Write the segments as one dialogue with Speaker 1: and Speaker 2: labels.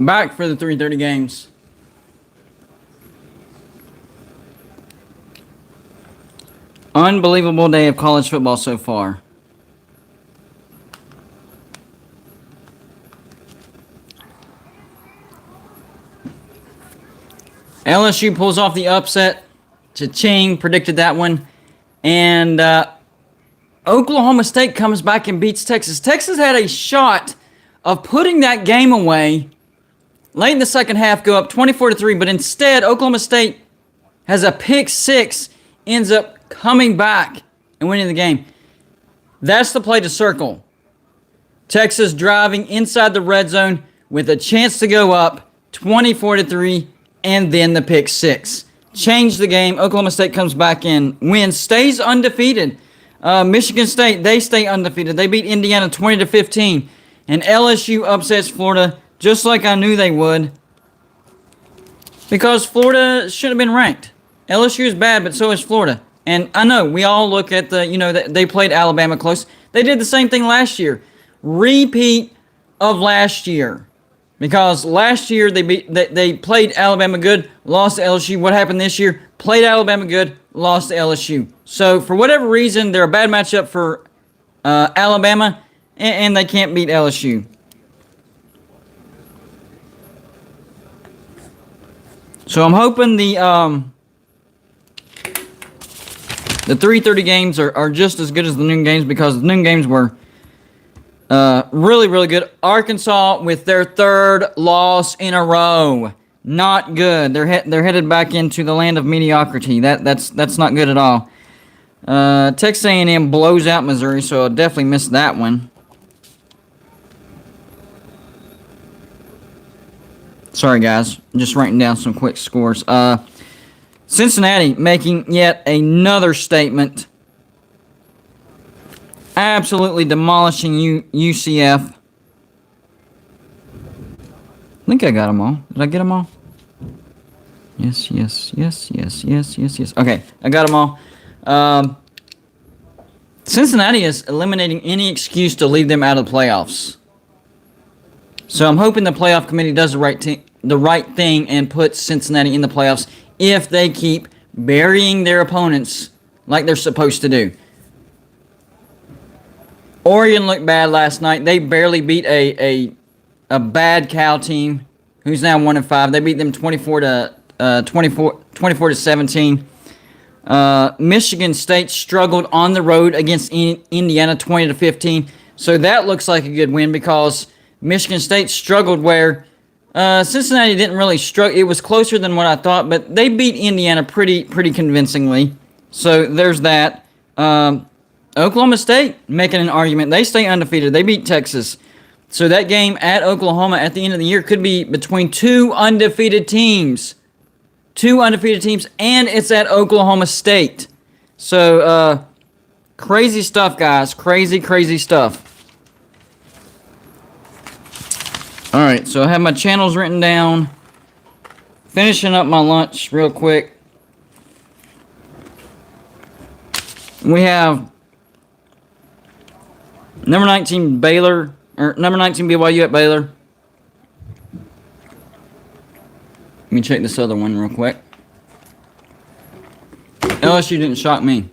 Speaker 1: back for the 3:30 games. Unbelievable day of college football so far. LSU pulls off the upset. Cha-ching, predicted that one. And Oklahoma State comes back and beats Texas. Texas had a shot of putting that game away late in the second half, go up 24-3, but instead Oklahoma State has a pick six, ends up coming back and winning the game. That's the play to circle. Texas driving inside the red zone with a chance to go up 24-3, and then the pick six. Changed the game. Oklahoma State comes back in, wins, stays undefeated. Michigan State, they stay undefeated. They beat Indiana 20-15. And LSU upsets Florida just like I knew they would. Because Florida should have been ranked. LSU is bad, but so is Florida. And I know, we all look at they played Alabama close. They did the same thing last year. Repeat of last year. Because last year they played Alabama good, lost to LSU. What happened this year? Played Alabama good, lost to LSU. So for whatever reason, they're a bad matchup for Alabama, and they can't beat LSU. So I'm hoping the 3:30 games are just as good as the noon games, because the noon games were really, really good. Arkansas with their third loss in a row. Not good. They're headed back into the land of mediocrity. That's not good at all. Texas A&M blows out Missouri, so I definitely missed that one. Sorry, guys. I'm just writing down some quick scores. Cincinnati making yet another statement. Absolutely demolishing UCF. I think I got them all. Did I get them all? Yes. Okay, I got them all. Cincinnati is eliminating any excuse to leave them out of the playoffs. So I'm hoping the playoff committee does the right thing and puts Cincinnati in the playoffs if they keep burying their opponents like they're supposed to do. Oregon looked bad last night. They barely beat a bad Cal team who's now 1-5. They beat them 24-17. Michigan State struggled on the road against Indiana 20-15. So that looks like a good win, because Michigan State struggled where Cincinnati didn't really struggle. It was closer than what I thought, but they beat Indiana pretty convincingly. So there's that. Oklahoma State making an argument. They stay undefeated. They beat Texas. So that game at Oklahoma at the end of the year could be between two undefeated teams. And it's at Oklahoma State. So, crazy stuff, guys. Crazy stuff. Alright, so I have my channels written down. Finishing up my lunch real quick. We have number 19 Baylor, or number 19 BYU at Baylor. Let me check this other one real quick. LSU didn't shock me.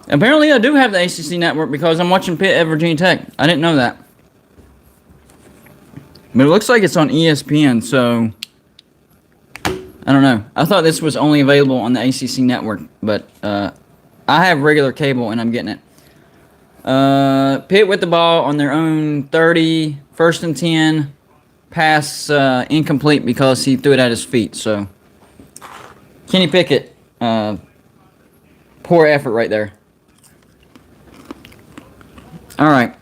Speaker 1: Apparently I do have the ACC network because I'm watching Pitt at Virginia Tech. I didn't know that. But it looks like it's on ESPN, so I don't know. I thought this was only available on the ACC network, but I have regular cable and I'm getting it. Pitt with the ball on their own 30, 1st and 10. Pass incomplete because he threw it at his feet. So Kenny Pickett, poor effort right there. All right.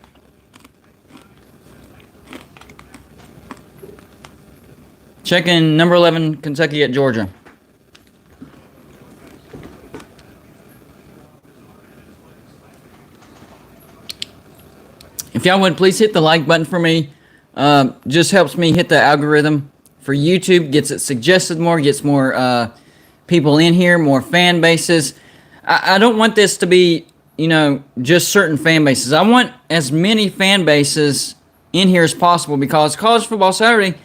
Speaker 1: Checking number 11 Kentucky at Georgia. If y'all would please hit the like button for me. Just helps me hit the algorithm for YouTube, gets it suggested more, gets more people in here, more fan bases. I don't want this to be, just certain fan bases. I want as many fan bases in here as possible because College Football Saturday,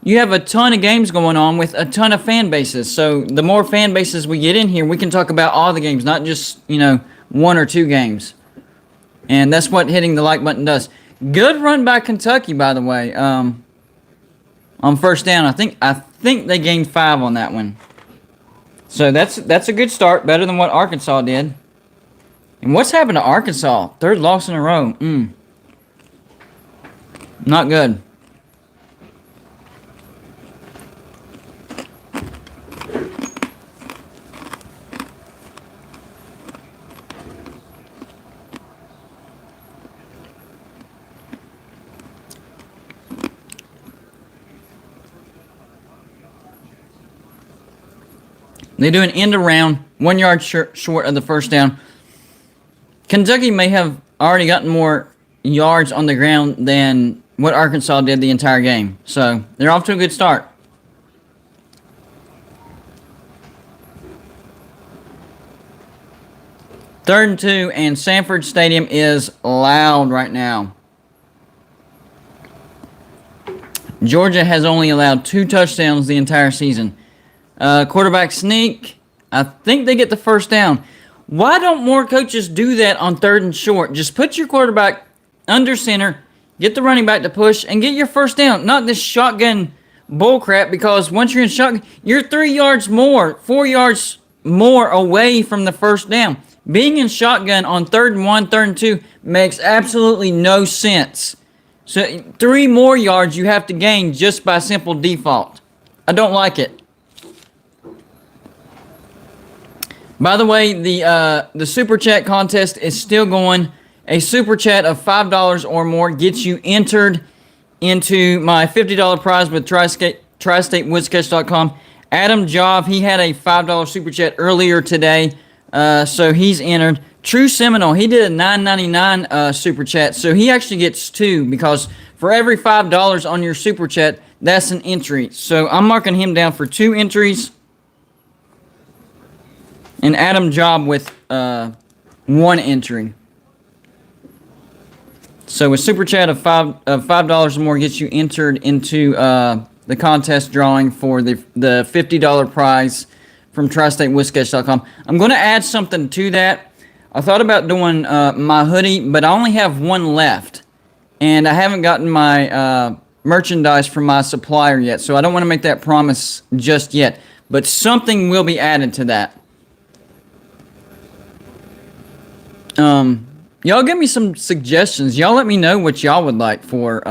Speaker 1: you have a ton of games going on with a ton of fan bases. So the more fan bases we get in here, we can talk about all the games, not just, one or two games. And that's what hitting the like button does. Good run by Kentucky, by the way. On first down, I think they gained 5 on that one. So that's a good start, better than what Arkansas did. And what's happened to Arkansas? 3rd loss in a row. Not good. They do an end around, 1 yard short of the first down. Kentucky may have already gotten more yards on the ground than what Arkansas did the entire game. So they're off to a good start. Third and 2, and Sanford Stadium is loud right now. Georgia has only allowed 2 touchdowns the entire season. Quarterback sneak. I think they get the first down. Why don't more coaches do that on 3rd and short? Just put your quarterback under center, get the running back to push, and get your first down. Not this shotgun bullcrap, because once you're in shotgun, you're 3 yards more, 4 yards more away from the first down. Being in shotgun on 3rd and 1, 3rd and 2 makes absolutely no sense. So 3 more yards you have to gain just by simple default. I don't like it. By the way, the Super Chat contest is still going. A Super Chat of $5 or more gets you entered into my $50 prize with TriStateWoodsketch.com. Adam Job, he had a $5 Super Chat earlier today, so he's entered. True Seminole, he did a $9.99 Super Chat, so he actually gets 2, because for every $5 on your Super Chat, that's an entry. So I'm marking him down for 2 entries. And Adam Job with 1 entry. So a Super Chat of $5 or more gets you entered into the contest drawing for the $50 prize from TriStateWoodsketch.com. I'm going to add something to that. I thought about doing my hoodie, but I only have 1 left. And I haven't gotten my merchandise from my supplier yet, so I don't want to make that promise just yet. But something will be added to that. Y'all give me some suggestions. Y'all let me know what y'all would like for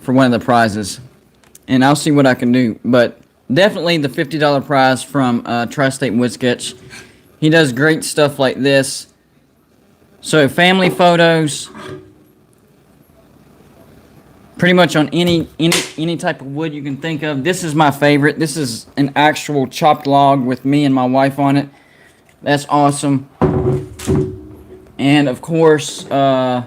Speaker 1: one of the prizes, and I'll see what I can do. But definitely the $50 prize from Tri-State Woodsketch. He does great stuff like this. So family photos, pretty much on any type of wood you can think of. This is my favorite. This is an actual chopped log with me and my wife on it. That's awesome. And, of course, the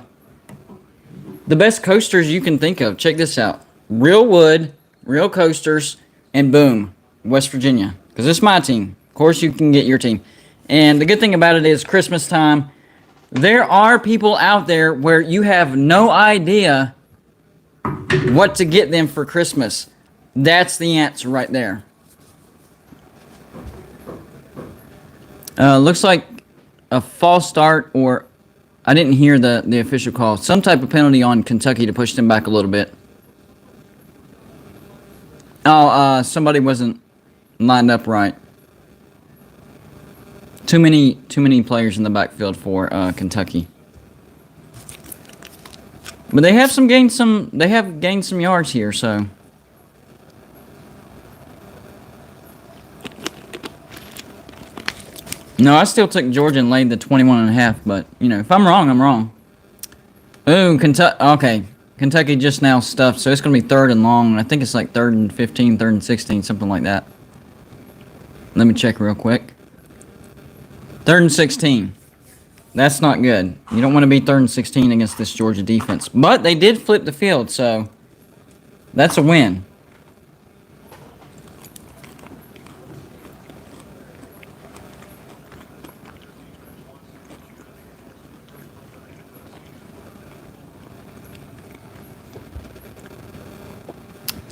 Speaker 1: best coasters you can think of. Check this out. Real wood, real coasters, and boom, West Virginia. Because it's my team. Of course, you can get your team. And the good thing about it is Christmas time. There are people out there where you have no idea what to get them for Christmas. That's the answer right there. Looks like a false start, or I didn't hear the official call. Some type of penalty on Kentucky to push them back a little bit. Oh, somebody wasn't lined up right. Too many players in the backfield for Kentucky. But they have gained some yards here, so. No, I still took Georgia and laid the 21.5, but, if I'm wrong, I'm wrong. Ooh, Kentucky, okay. Kentucky just now stuffed, so it's going to be 3rd and long. I think it's like 3rd and 15, 3rd and 16, something like that. Let me check real quick. 3rd and 16. That's not good. You don't want to be 3rd and 16 against this Georgia defense. But they did flip the field, so that's a win.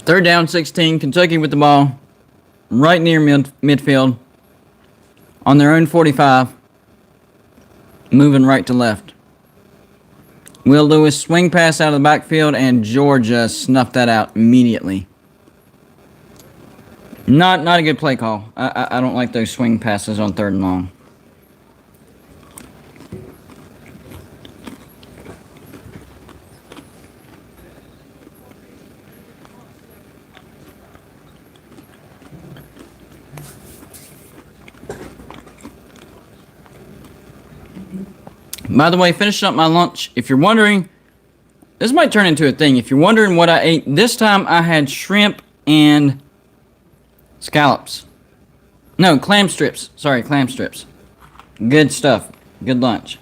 Speaker 1: Third down, 16. Kentucky with the ball. Right near midfield. On their own 45. Moving right to left. Will Lewis swing pass out of the backfield, and Georgia snuffed that out immediately. Not a good play call. I don't like those swing passes on 3rd and long. By the way, finishing up my lunch, if you're wondering, this might turn into a thing. If you're wondering what I ate, this time I had shrimp and scallops. No, clam strips. Sorry, clam strips. Good stuff. Good lunch.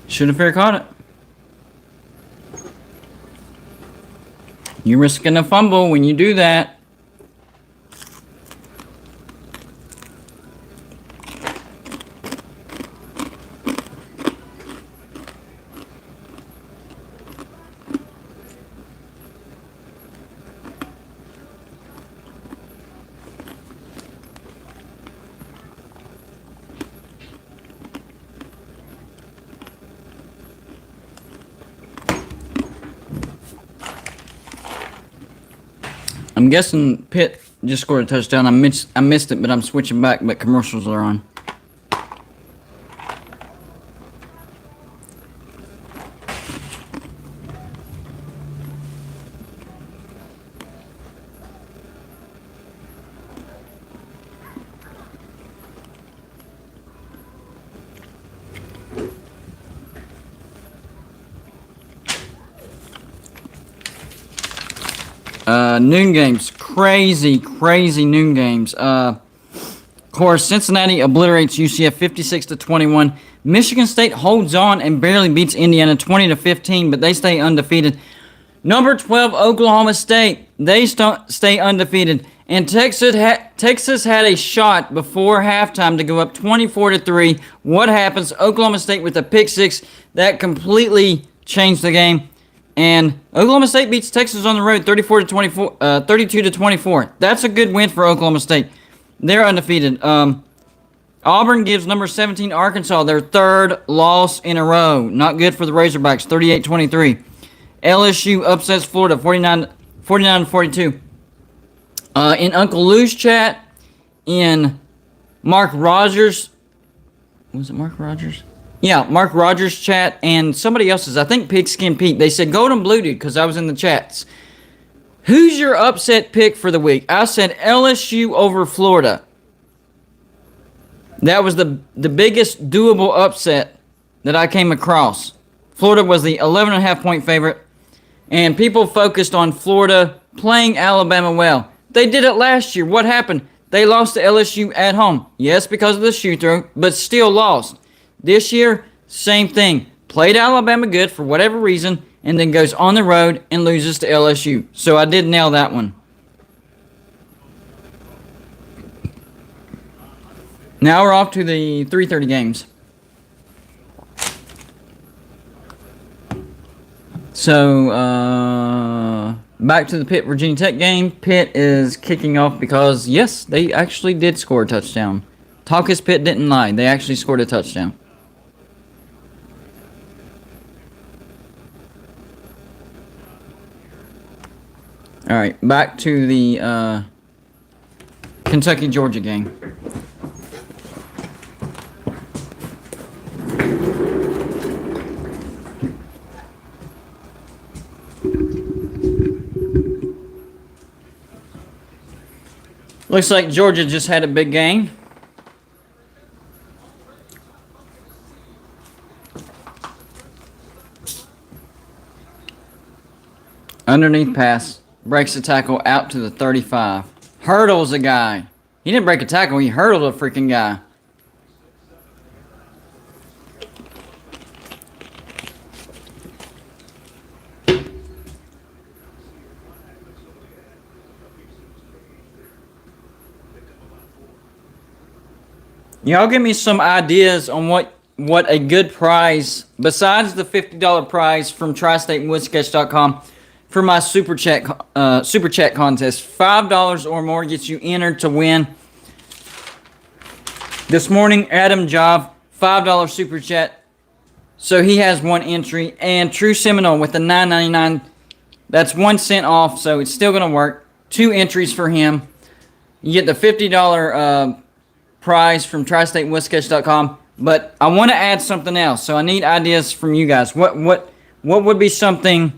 Speaker 1: Should have fair caught it. You're risking a fumble when you do that. I'm guessing Pitt just scored a touchdown. I missed it, but I'm switching back, but commercials are on. Noon games. Crazy noon games. Of course, Cincinnati obliterates UCF 56-21. Michigan State holds on and barely beats Indiana 20-15, but they stay undefeated. Number 12, Oklahoma State. They stay undefeated. And Texas had a shot before halftime to go up 24-3. What happens? Oklahoma State with a pick six. That completely changed the game. And Oklahoma State beats Texas on the road 32-24. That's a good win for Oklahoma State. They're undefeated. Auburn gives number 17 Arkansas their 3rd loss in a row. Not good for the Razorbacks, 38-23. LSU upsets Florida 49-42. In Uncle Lou's chat, in Mark Rogers, was it Mark Rogers? Yeah, Mark Rogers' chat and somebody else's, I think Pigskin Pete, they said Golden Blue Dude because I was in the chats. Who's your upset pick for the week? I said LSU over Florida. That was the biggest doable upset that I came across. Florida was the 11.5 point favorite, and people focused on Florida playing Alabama well. They did it last year. What happened? They lost to LSU at home. Yes, because of the shoe throw, but still lost. This year, same thing. Played Alabama good for whatever reason, and then goes on the road and loses to LSU. So I did nail that one. Now we're off to the 3:30 games. So, back to the Pitt Virginia Tech game. Pitt is kicking off because, yes, they actually did score a touchdown. Talkus Pitt didn't lie. They actually scored a touchdown. All right, back to the Kentucky-Georgia game. Looks like Georgia just had a big game. Underneath pass. Breaks the tackle out to the 35. Hurdles a guy. He didn't break a tackle. He hurdled a freaking guy. Y'all give me some ideas on what a good prize besides the $50 prize from tristatewoodsketch.com for my super chat contest. $5 or more gets you entered to win. This morning, Adam Job, $5 super chat. So he has one entry. And True Seminole with the $9.99. That's 1 cent off, so it's still going to work. 2 entries for him. You get the $50 prize from tristatewoodsketch.com. But I want to add something else, so I need ideas from you guys. What would be something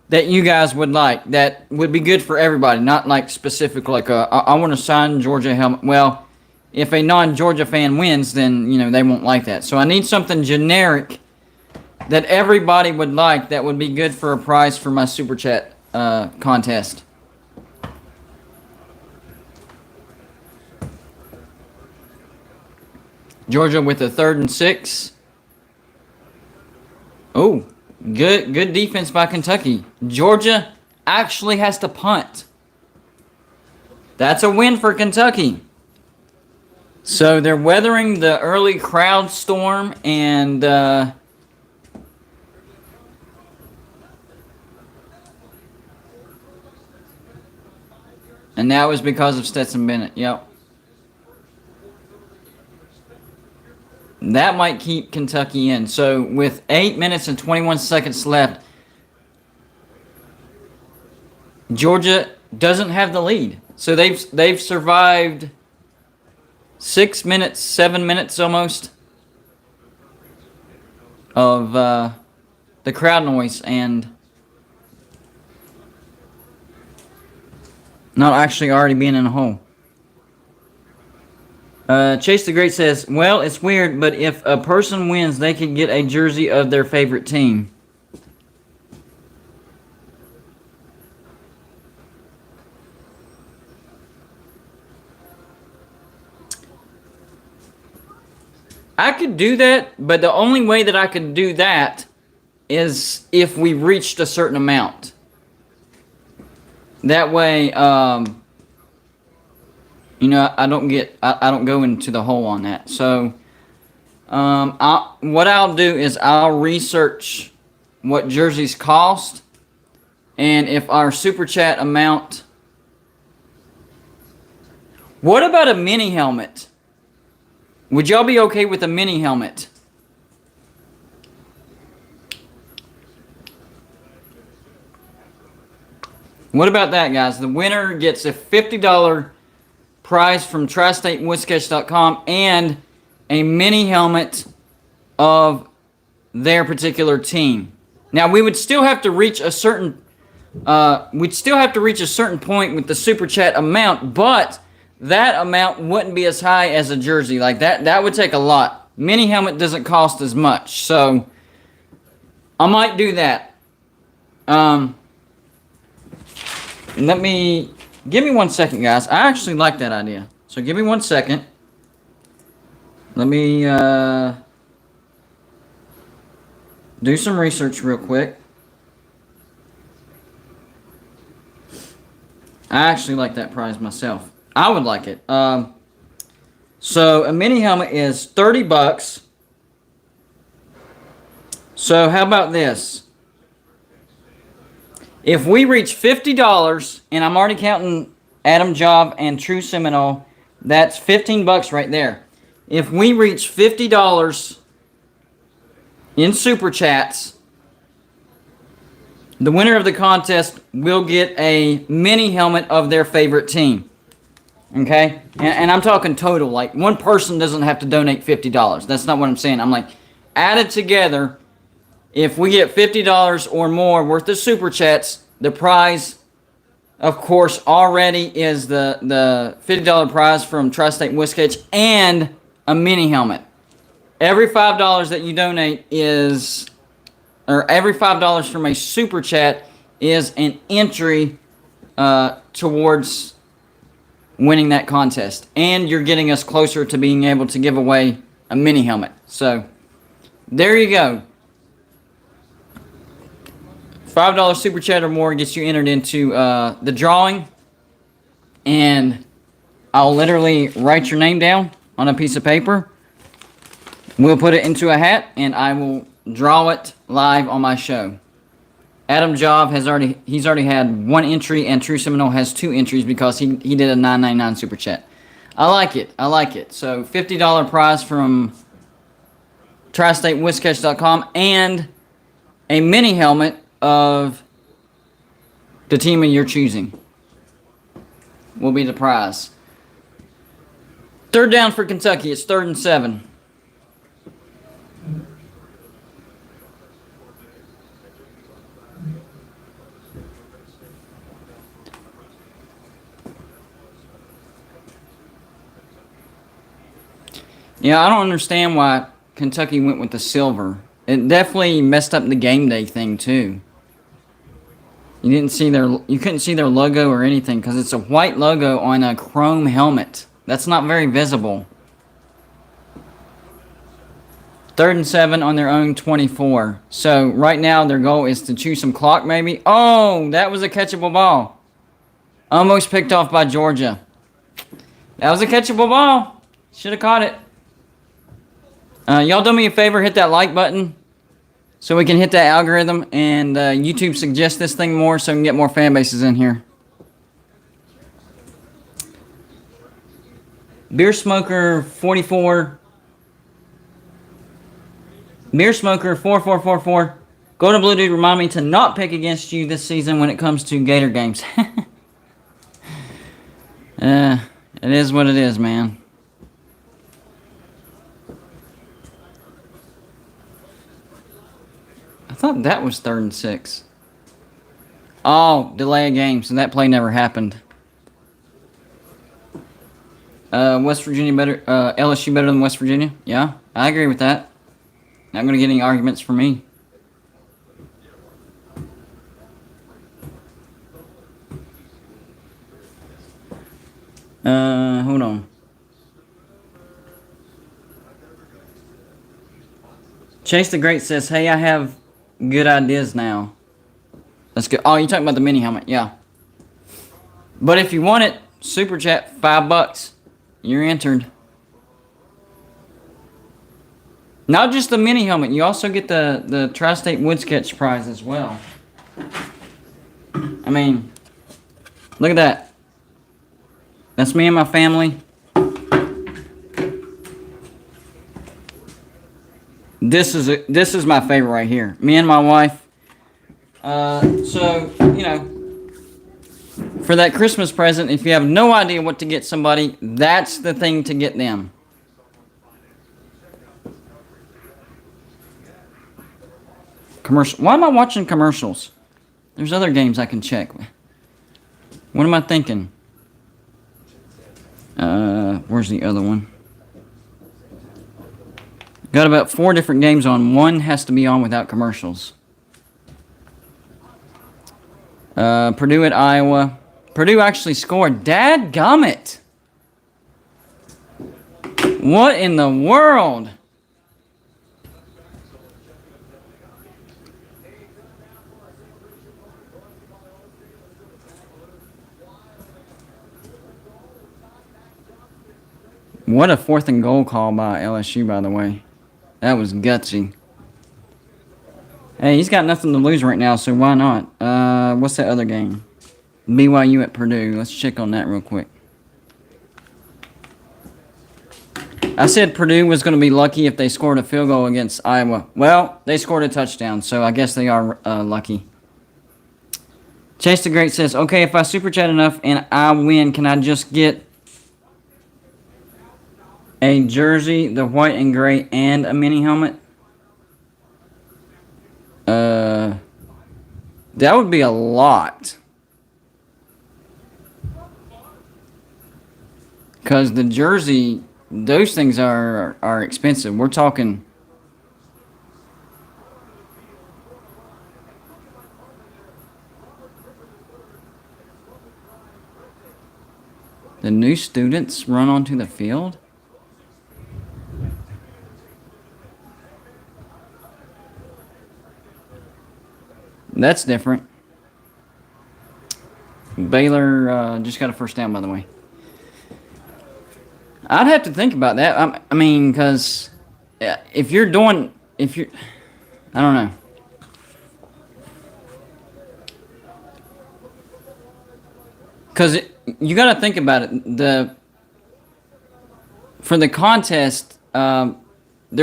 Speaker 1: that you guys would like that would be good for everybody? Not like specific, like I want to sign Georgia helmet. Well, if a non-Georgia fan wins, then they won't like that. So I need something generic that everybody would like that would be good for a prize for my super chat contest. Georgia with a 3rd and 6. Oh, good defense by Kentucky. Georgia actually has to punt. That's a win for Kentucky. So they're weathering the early crowd storm, and that was because of Stetson Bennett. Yep. That might keep Kentucky in. So with 8 minutes and 21 seconds left, Georgia doesn't have the lead. So they've survived 6 minutes, 7 minutes almost of the crowd noise and not actually already being in a hole. Chase the Great says, well, it's weird, but if a person wins, they could get a jersey of their favorite team. I could do that, but the only way that I could do that is if we reached a certain amount. That way, I don't go into the hole on that. So, what I'll do is I'll research what jerseys cost, and if our super chat amount. What about a mini helmet? Would y'all be okay with a mini helmet? What about that, guys? The winner gets a $50 prize from tristatewoodsketch.com and a mini helmet of their particular team. Now, we would still have to reach a certain point with the super chat amount, but that amount wouldn't be as high as a jersey. Like that would take a lot. Mini helmet doesn't cost as much, so I might do that. Give me 1 second, guys. I actually like that idea. So give me 1 second. Let me do some research real quick. I actually like that prize myself. I would like it. So a mini helmet is $30. So how about this? If we reach $50, and I'm already counting Adam Job and True Seminole, that's $15 right there. If we reach $50 in super chats, the winner of the contest will get a mini helmet of their favorite team. Okay? And I'm talking total. Like, one person doesn't have to donate $50. That's not what I'm saying. I'm like, added together, if we get $50 or more worth of super chats, the prize, of course, already is the $50 prize from Tri-State Woodsketch and a mini helmet. Every $5 that you donate every $5 from a super chat is an entry towards winning that contest. And you're getting us closer to being able to give away a mini helmet. So, there you go. $5 super chat or more gets you entered into the drawing. And I'll literally write your name down on a piece of paper. We'll put it into a hat, and I will draw it live on my show. Adam Job he's already had 1 entry, and True Seminole has 2 entries because he did a $9.99 super chat. I like it. I like it. So $50 prize from TriStateWizCatch.com and a mini helmet of the team of your choosing will be the prize. 3rd down for Kentucky. It's 3rd and 7. Yeah, I don't understand why Kentucky went with the silver. It definitely messed up the game day thing too. You couldn't see their logo or anything because it's a white logo on a chrome helmet. That's not very visible. 3rd and 7 on their own 24. So right now their goal is to chew some clock maybe. Oh, that was a catchable ball. Almost picked off by Georgia. That was a catchable ball. Should have caught it. Y'all do me a favor, hit that like button so we can hit that algorithm and YouTube suggest this thing more so we can get more fan bases in here. Beer Smoker 44. Beer Smoker 4444. Golden Blue Dude, remind me to not pick against you this season when it comes to Gator games. It is what it is, man. I thought that was 3rd and 6. Oh, delay a game, so that play never happened. West Virginia better, LSU better than West Virginia? Yeah, I agree with that. Not going to get any arguments from me. Hold on. Chase the Great says, hey, I have good ideas now. Let's go. Oh, you're talking about the mini helmet. Yeah. But if you want it, super chat, $5. You're entered. Not just the mini helmet. You also get the Tri-State WoodsCatch prize as well. I mean, look at that. That's me and my family. This is my favorite right here. Me and my wife. So, you know, for that Christmas present, if you have no idea what to get somebody, that's the thing to get them. Commercial. Why am I watching commercials? There's other games I can check. What am I thinking? Where's the other one? Got about 4 different games on. One has to be on without commercials. Purdue at Iowa. Purdue actually scored. Dadgummit! What in the world? What a 4th and goal call by LSU, by the way. That was gutsy. Hey, he's got nothing to lose right now, so why not? What's that other game? BYU at Purdue. Let's check on that real quick. I said Purdue was going to be lucky if they scored a field goal against Iowa. Well, they scored a touchdown, so I guess they are lucky. Chase the Great says, okay, if I super chat enough and I win, can I just get a jersey, the white and gray, and a mini helmet? That would be a lot. Because the jersey, those things are expensive. We're talking... The new students run onto the field? That's different. Baylor just got a first down, by the way. I'd have to think about that. I mean, because if you're doing, if you're, I don't know. Because you got to think about it. For the contest, there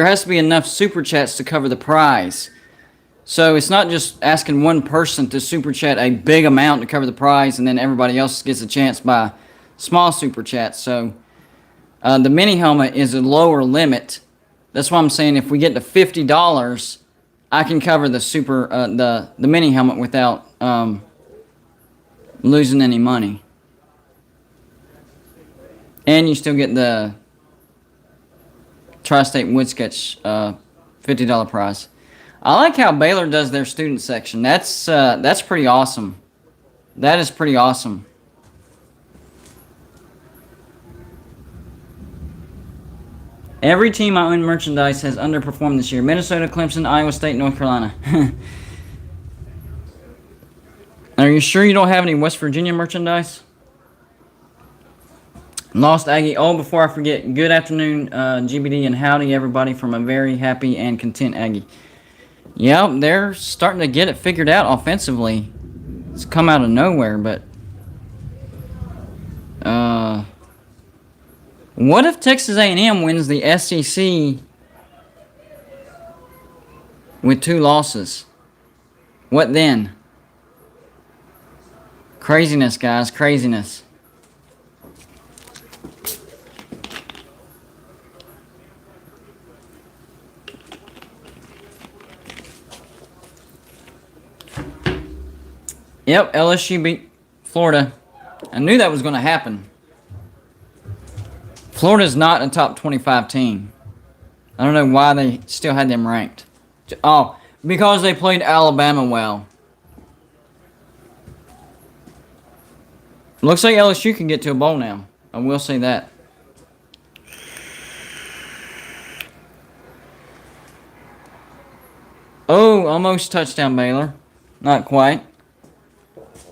Speaker 1: has to be enough super chats to cover the prize. So it's not just asking one person to super chat a big amount to cover the prize, and then everybody else gets a chance by small super chats. So the mini helmet is a lower limit. That's why I'm saying if we get to $50, I can cover the the mini helmet without losing any money. And you still get the Tri-State Wood Sketch $50 prize. I like how Baylor does their student section. That's pretty awesome. That is pretty awesome. Every team I own merchandise has underperformed this year. Minnesota, Clemson, Iowa State, North Carolina. Are you sure you don't have any West Virginia merchandise? Lost Aggie. Oh, before I forget, good afternoon, GBD, and howdy, everybody, from a very happy and content Aggie. Yeah, they're starting to get it figured out offensively. It's come out of nowhere, but what if Texas A&M wins the SEC with 2 losses? What then? Craziness, guys, craziness. Yep, LSU beat Florida. I knew that was going to happen. Florida's not a top 25 team. I don't know why they still had them ranked. Oh, because they played Alabama well. Looks like LSU can get to a bowl now. I will say that. Oh, almost touchdown, Baylor. Not quite.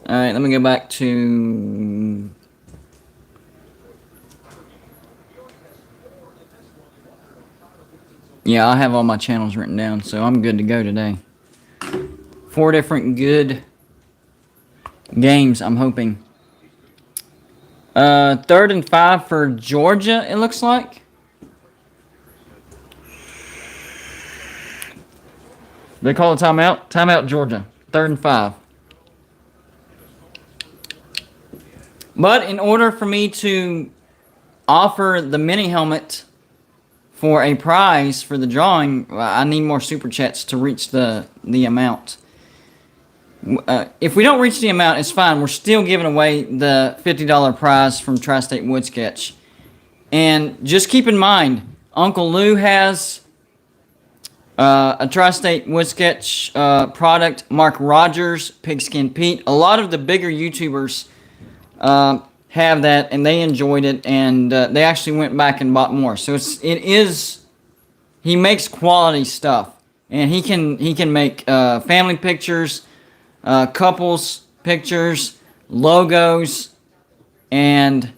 Speaker 1: Alright, let me go back to... Yeah, I have all my channels written down, so I'm good to go today. 4 different good games, I'm hoping. 3rd and 5 for Georgia, it looks like. They call a timeout? Timeout, Georgia. 3rd and 5. But in order for me to offer the mini helmet for a prize for the drawing, I need more super chats to reach the amount. If we don't reach the amount, it's fine. We're still giving away the $50 prize from Tri-State Wood Sketch. And just keep in mind, Uncle Lou has a Tri-State Wood Sketch product. Mark Rogers, Pigskin Pete. A lot of the bigger YouTubers have that, and they enjoyed it, and they actually went back and bought more. So he makes quality stuff, and he can make family pictures, couples pictures, logos, and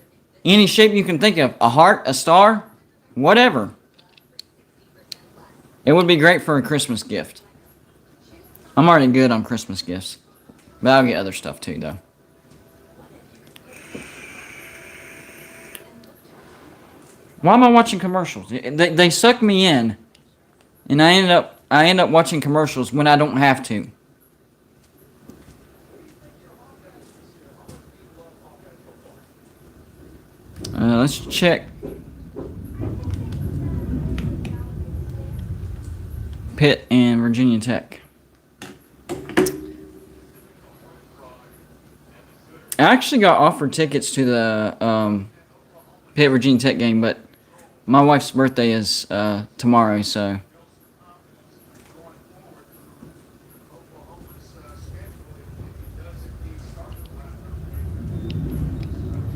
Speaker 1: any shape you can think of. A heart, a star, whatever. It would be great for a Christmas gift. I'm already good on Christmas gifts, but I'll get other stuff too, though. Why am I watching commercials? They suck me in, and I end up watching commercials when I don't have to. Let's check Pitt and Virginia Tech. I actually got offered tickets to the Pitt Virginia Tech game, but my wife's birthday is tomorrow, so.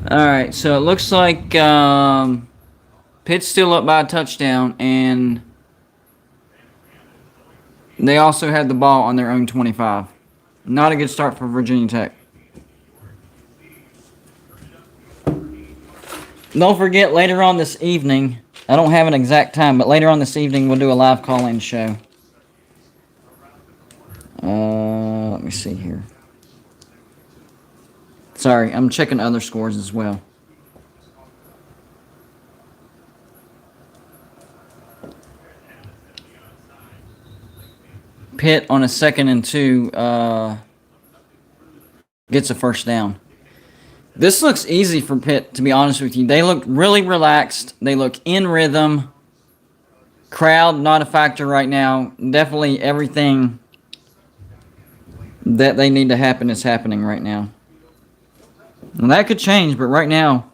Speaker 1: Alright, so it looks like Pitt's still up by a touchdown, and they also had the ball on their own 25. Not a good start for Virginia Tech. Don't forget, later on this evening, I don't have an exact time, but later on this evening, we'll do a live call-in show. Let me see here. Sorry, I'm checking other scores as well. Pitt on a 2nd and 2 gets a first down. This looks easy for Pitt, to be honest with you. They look really relaxed. They look in rhythm. Crowd, not a factor right now. Definitely everything that they need to happen is happening right now. And that could change, but right now,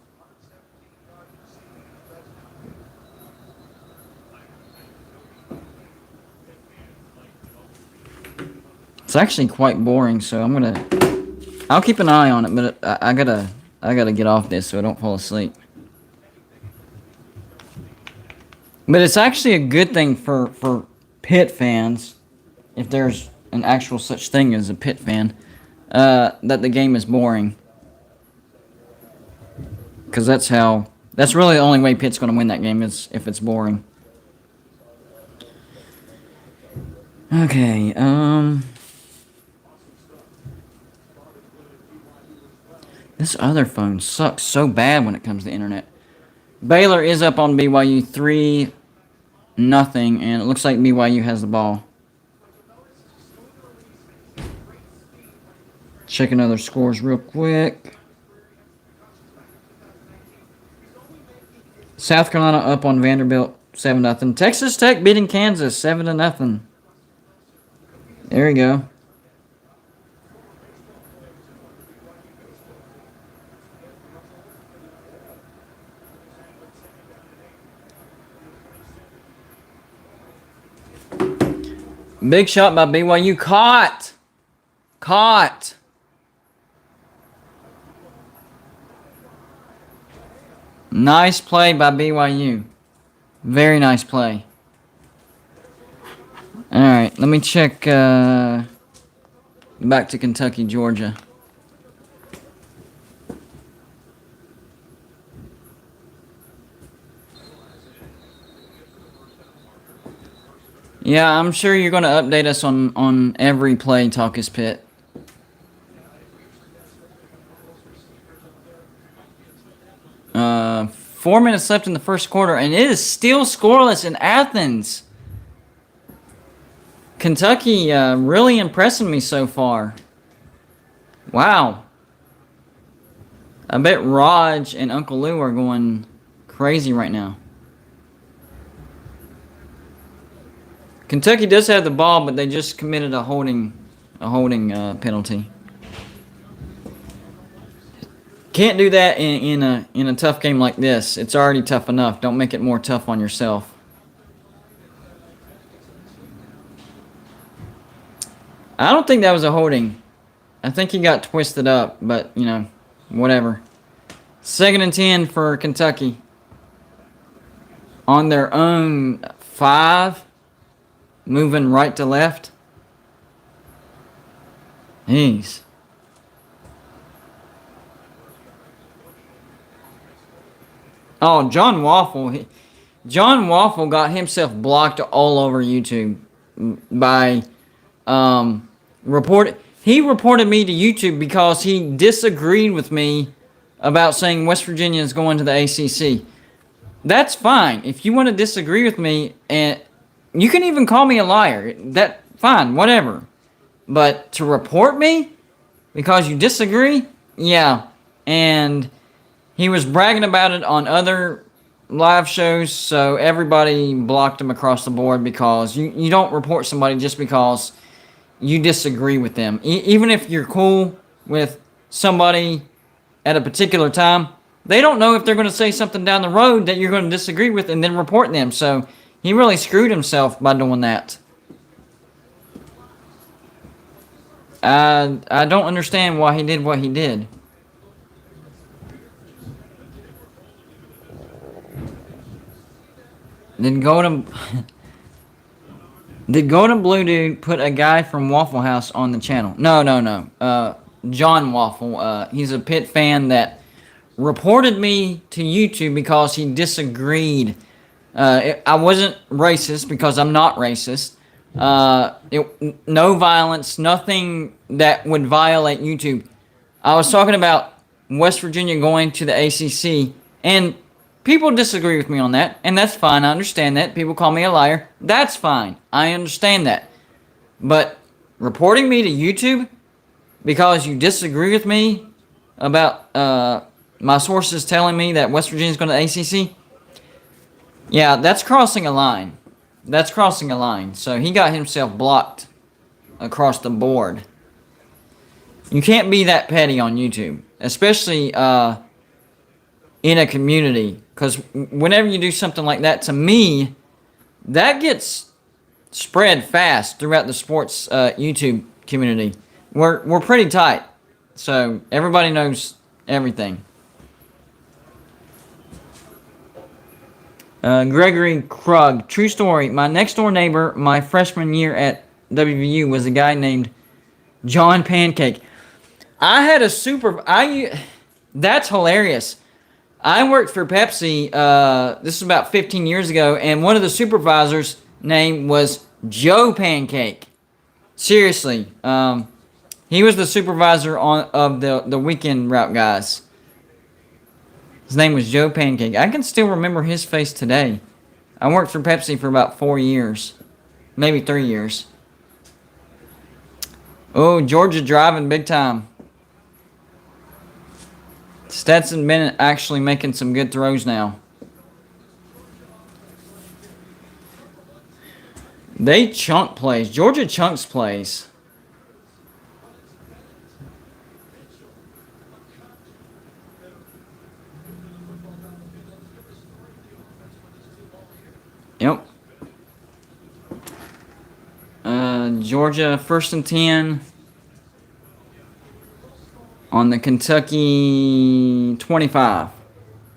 Speaker 1: it's actually quite boring, so I'll keep an eye on it, but I gotta get off this so I don't fall asleep. But it's actually a good thing for Pitt fans, if there's an actual such thing as a Pitt fan, that the game is boring. Because that's really the only way Pitt's going to win that game is if it's boring. Okay, this other phone sucks so bad when it comes to internet. Baylor is up on BYU 3-0, and it looks like BYU has the ball. Checking other scores real quick. South Carolina up on Vanderbilt 7-0. Texas Tech beating Kansas 7-0. There you go. Big shot by BYU. Caught. Nice play by BYU. Very nice play. Alright, let me check back to Kentucky, Georgia. Yeah, I'm sure you're going to update us on every play, Talkus Pitt. Uh, 4 minutes left in the first quarter, and it is still scoreless in Athens. Kentucky really impressing me so far. Wow. I bet Raj and Uncle Lou are going crazy right now. Kentucky does have the ball, but they just committed a holding penalty. Can't do that in a tough game like this. It's already tough enough. Don't make it more tough on yourself. I don't think that was a holding. I think he got twisted up, but, you know, whatever. 2nd and 10 for Kentucky. On their own 5. Moving right to left. Jeez. Oh, John Waffle. John Waffle got himself blocked all over YouTube by he reported me to YouTube because he disagreed with me about saying West Virginia is going to the ACC. That's fine. If you want to disagree with me, and you can even call me a liar. That fine, whatever. But to report me because you disagree, yeah. And he was bragging about it on other live shows, so everybody blocked him across the board because you don't report somebody just because you disagree with them. Even if you're cool with somebody at a particular time, they don't know if they're going to say something down the road that you're going to disagree with and then report them. So he really screwed himself by doing that. I don't understand why he did what he did. Did Golden Blue Dude put a guy from Waffle House on the channel? No. John Waffle. He's a Pitt fan that reported me to YouTube because he disagreed. I wasn't racist because I'm not racist. No violence, nothing that would violate YouTube. I was talking about West Virginia going to the ACC, and people disagree with me on that, and that's fine. I understand that. People call me a liar. That's fine. I understand that. But reporting me to YouTube because you disagree with me about my sources telling me that West Virginia is going to ACC, yeah, that's crossing a line. That's crossing a line. So he got himself blocked across the board. You can't be that petty on YouTube, especially in a community. Because whenever you do something like that to me, that gets spread fast throughout the sports YouTube community. We're pretty tight, so everybody knows everything. Gregory Krug, true story. My next door neighbor, my freshman year at WVU, was a guy named John Pancake. I had a that's hilarious. I worked for Pepsi, this is about 15 years ago, and one of the supervisors' name was Joe Pancake. Seriously. He was the supervisor of the weekend route guys. His name was Joe Pancake. I can still remember his face today. I worked for Pepsi for about 4 years. Maybe 3 years. Oh, Georgia driving big time. Stetson Bennett actually making some good throws now. They chunk plays. Georgia chunks plays. Yep. Georgia 1st and 10 on the Kentucky 25,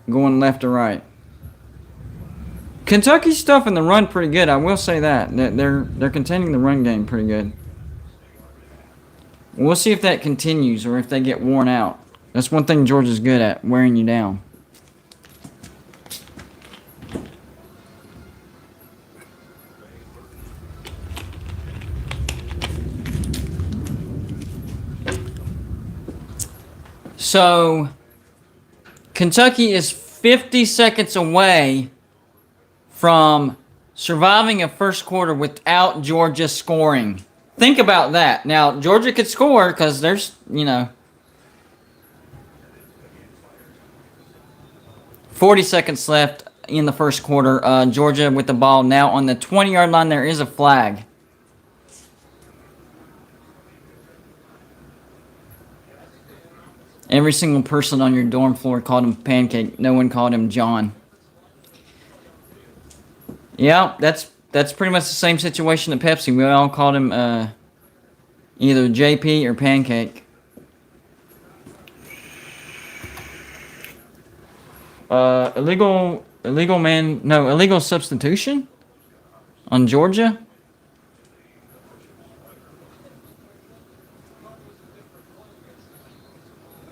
Speaker 1: going left to right. Kentucky's stuff in the run pretty good. I will say that they're containing the run game pretty good. We'll see if that continues or if they get worn out. That's one thing Georgia's good at, wearing you down. So, Kentucky is 50 seconds away from surviving a first quarter without Georgia scoring. Think about that. Now, Georgia could score because there's, 40 seconds left in the first quarter. Georgia with the ball now on the 20-yard line. There is a flag. Every single person on your dorm floor called him Pancake. No one called him John. Yeah, that's pretty much the same situation at Pepsi. We all called him either JP or Pancake. Illegal substitution on Georgia.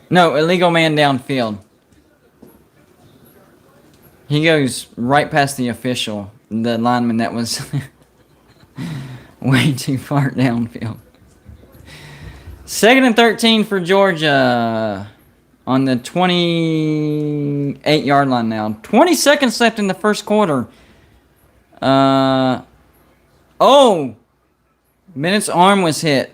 Speaker 1: No, illegal man downfield. He goes right past the official, the lineman that was way too far downfield. 2nd and 13 for Georgia on the 28-yard line now. 20 seconds left in the first quarter. Bennett's arm was hit.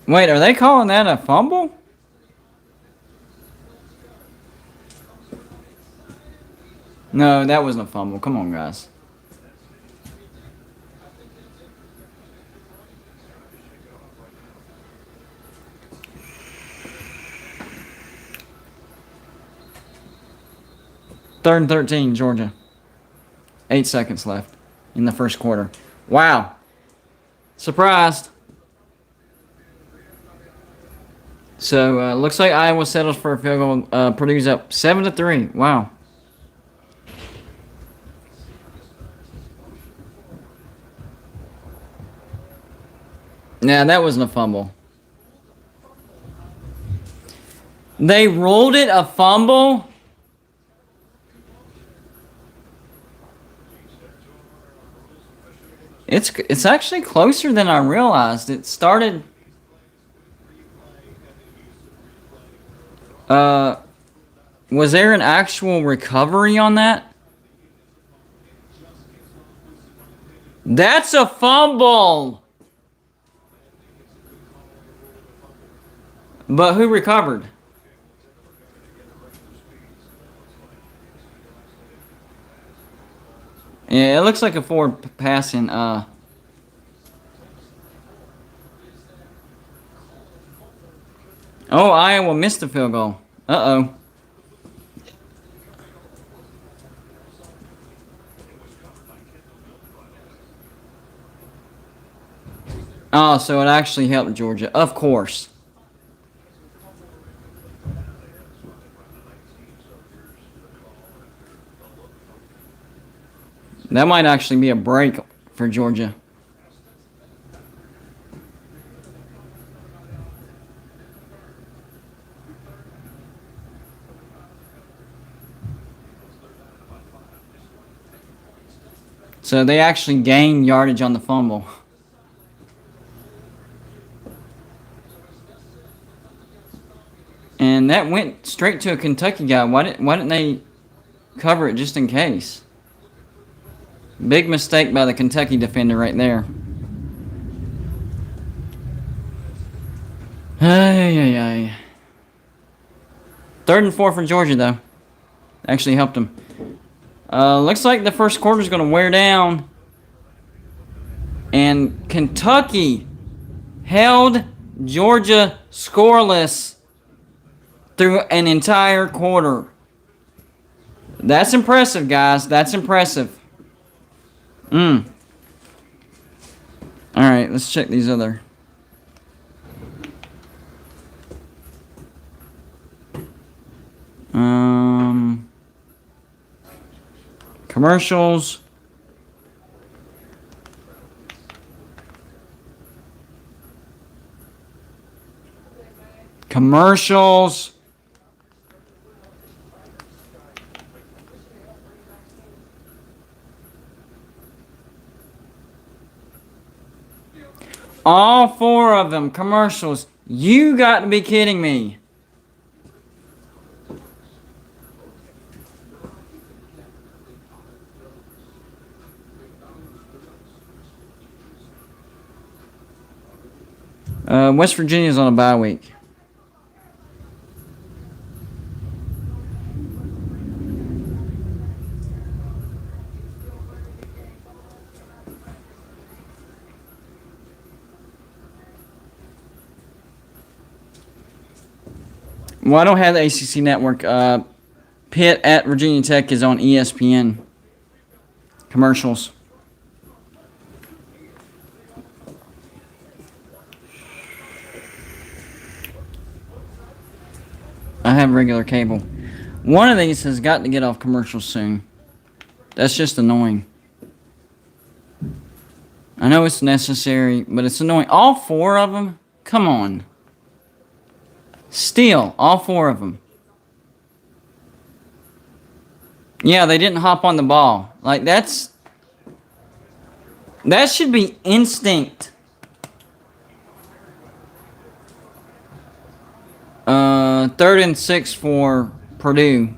Speaker 1: Wait, are they calling that a fumble? No, that wasn't a fumble. Come on, guys. Third and 13, Georgia. 8 seconds left in the first quarter. Wow. Surprised. So, looks like Iowa settles for a field goal. Purdue's up 7-3. Wow. Nah, that wasn't a fumble. They ruled it a fumble? It's actually closer than I realized. It started. Was there an actual recovery on that? That's a fumble. But who recovered? Yeah, it looks like a forward passing. Oh, Iowa missed the field goal. Uh-oh. Oh, so it actually helped Georgia. Of course. That might actually be a break for Georgia. So they actually gained yardage on the fumble. And that went straight to a Kentucky guy. Why didn't they cover it just in case? Big mistake by the Kentucky defender right there. Ay, ay, ay. 3rd and 4 for Georgia, though. Actually helped them. Looks like the first quarter is going to wear down. And Kentucky held Georgia scoreless through an entire quarter. That's impressive, guys. That's impressive. Alright, let's check these other. Commercials. Commercials. All 4 of them commercials. You got to be kidding me. West Virginia's on a bye week. Well, I don't have the ACC network. Pitt at Virginia Tech is on ESPN. Commercials. I have regular cable. One of these has got to get off commercials soon. That's just annoying. I know it's necessary, but it's annoying. All 4 of them? Come on. Still, all 4 of them. Yeah, they didn't hop on the ball. Like, that should be instinct. 3rd and 6 for Purdue.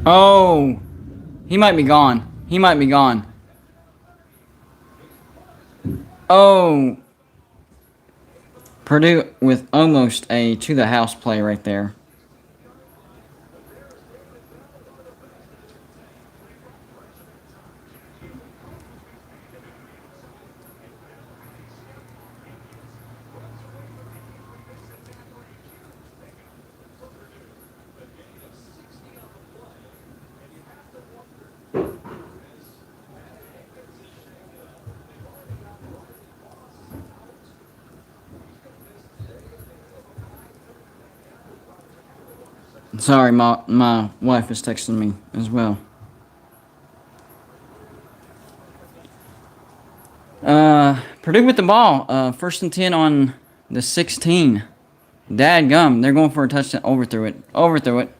Speaker 1: Oh, he might be gone. He might be gone. Oh, Purdue with almost a to-the-house play right there. Sorry, my wife is texting me as well. Purdue with the ball. First and 10 on the 16. Dadgum. They're going for a touchdown. Overthrew it. Overthrew it.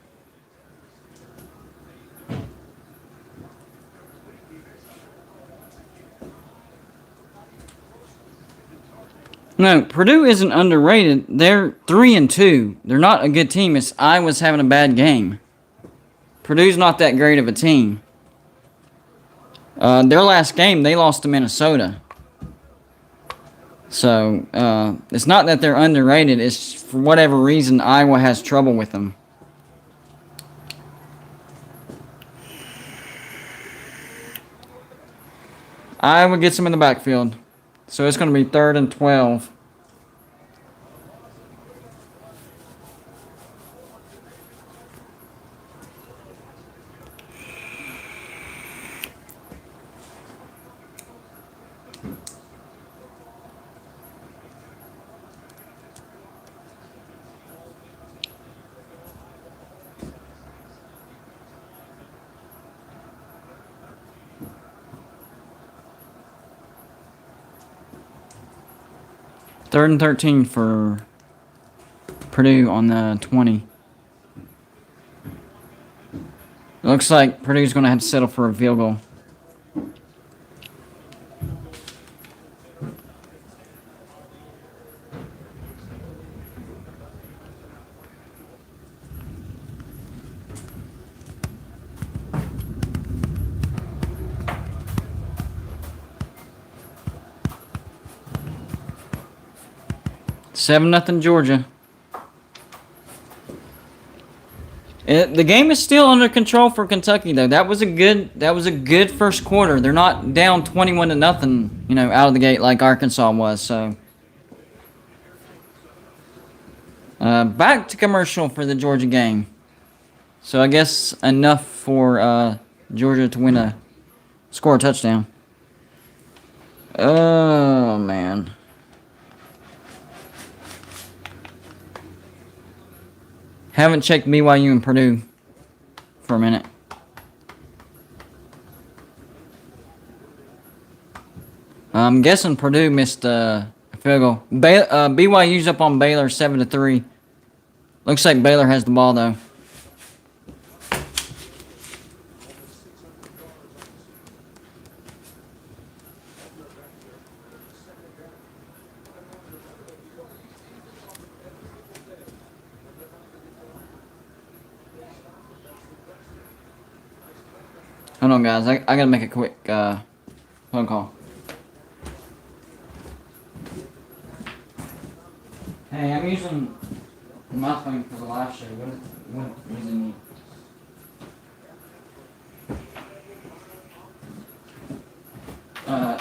Speaker 1: No, Purdue isn't underrated. They're 3-2. They're not a good team. It's Iowa's having a bad game. Purdue's not that great of a team. Their last game, they lost to Minnesota. So, it's not that they're underrated. It's for whatever reason, Iowa has trouble with them. Iowa gets them in the backfield. So, it's going to be 3rd and 12. Third and 13 for Purdue on the 20. It looks like Purdue's going to have to settle for a field goal. Seven nothing Georgia. The game is still under control for Kentucky though. That was a good first quarter. They're not down 21-0, out of the gate like Arkansas was. So back to commercial for the Georgia game. So I guess enough for Georgia to score a touchdown. Oh man. Haven't checked BYU and Purdue for a minute. I'm guessing Purdue missed a field goal. BYU's up on Baylor 7-3. Looks like Baylor has the ball though. Hold on, guys. I gotta make a quick phone call. Hey, I'm using my phone for the live show. What does it need?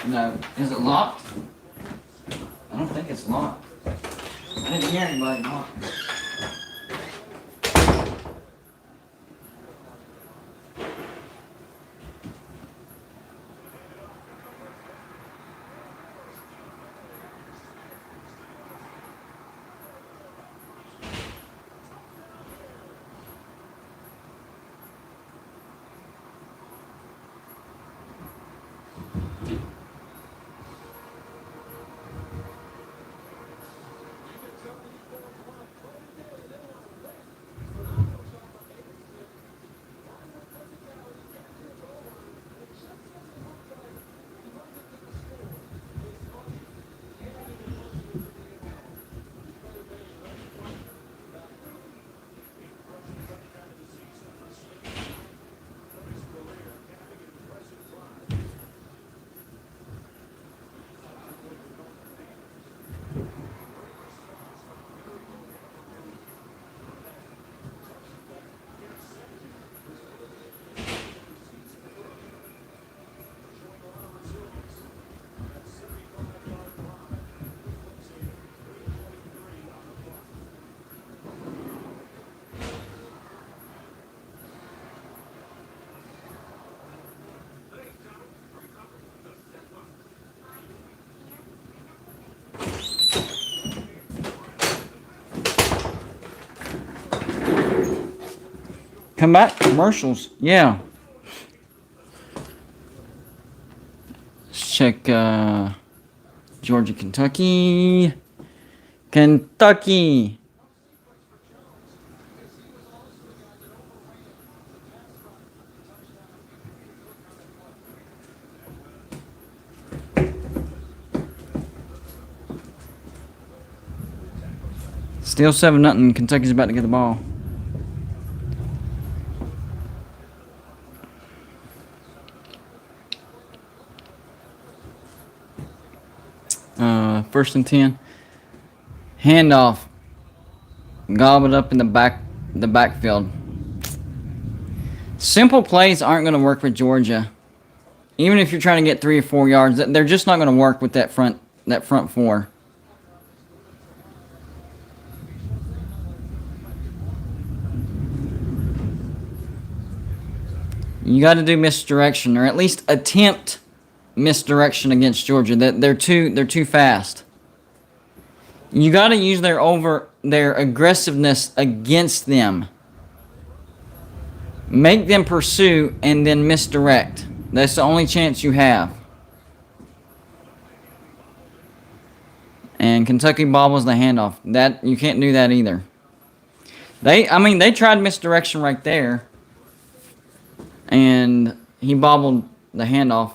Speaker 1: No. Is it locked? I don't think it's locked. I didn't hear anybody lock it. Come back, commercials. Yeah. Let's check Georgia, Kentucky. Kentucky. Still 7-0. Kentucky's about to get the ball. First and 10. Handoff. Gobbled up in the backfield. Simple plays aren't going to work with Georgia. Even if you're trying to get 3 or 4 yards, they're just not going to work with that front four. You got to do misdirection, or at least attempt misdirection against Georgia. They're too fast. You got to use their aggressiveness against them. Make them pursue and then misdirect. That's the only chance you have. And Kentucky bobbles the handoff. That you can't do that either. They tried misdirection right there. And he bobbled the handoff.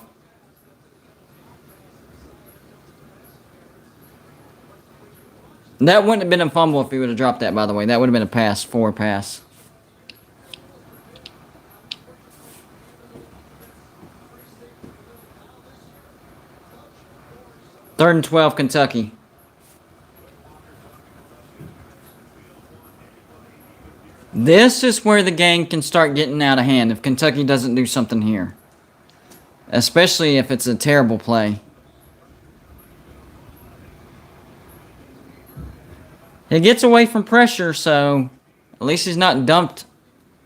Speaker 1: That wouldn't have been a fumble if he would have dropped that, by the way. That would have been a pass, forward pass. Third and 12, Kentucky. This is where the game can start getting out of hand if Kentucky doesn't do something here. Especially if it's a terrible play. He gets away from pressure, so at least he's not dumped,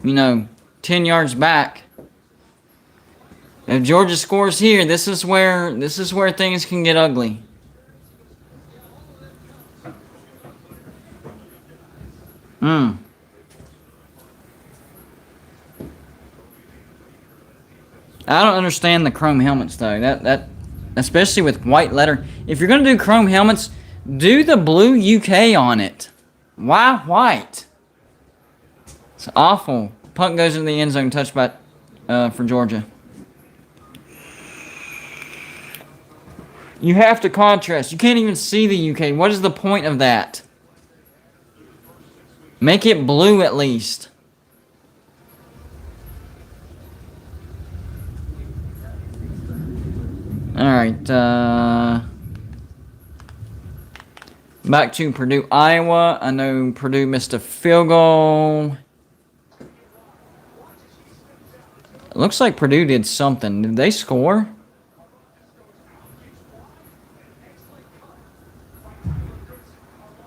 Speaker 1: 10 yards back. If Georgia scores here, this is where things can get ugly. I don't understand the chrome helmets though. That especially with white letter. If you're gonna do chrome helmets, do the blue UK on it. Why white? It's awful. Punt goes into the end zone, touchback for Georgia. You have to contrast. You can't even see the UK. What is the point of that? Make it blue at least. Alright, back to Purdue, Iowa. I know Purdue missed a field goal. It looks like Purdue did something. Did they score?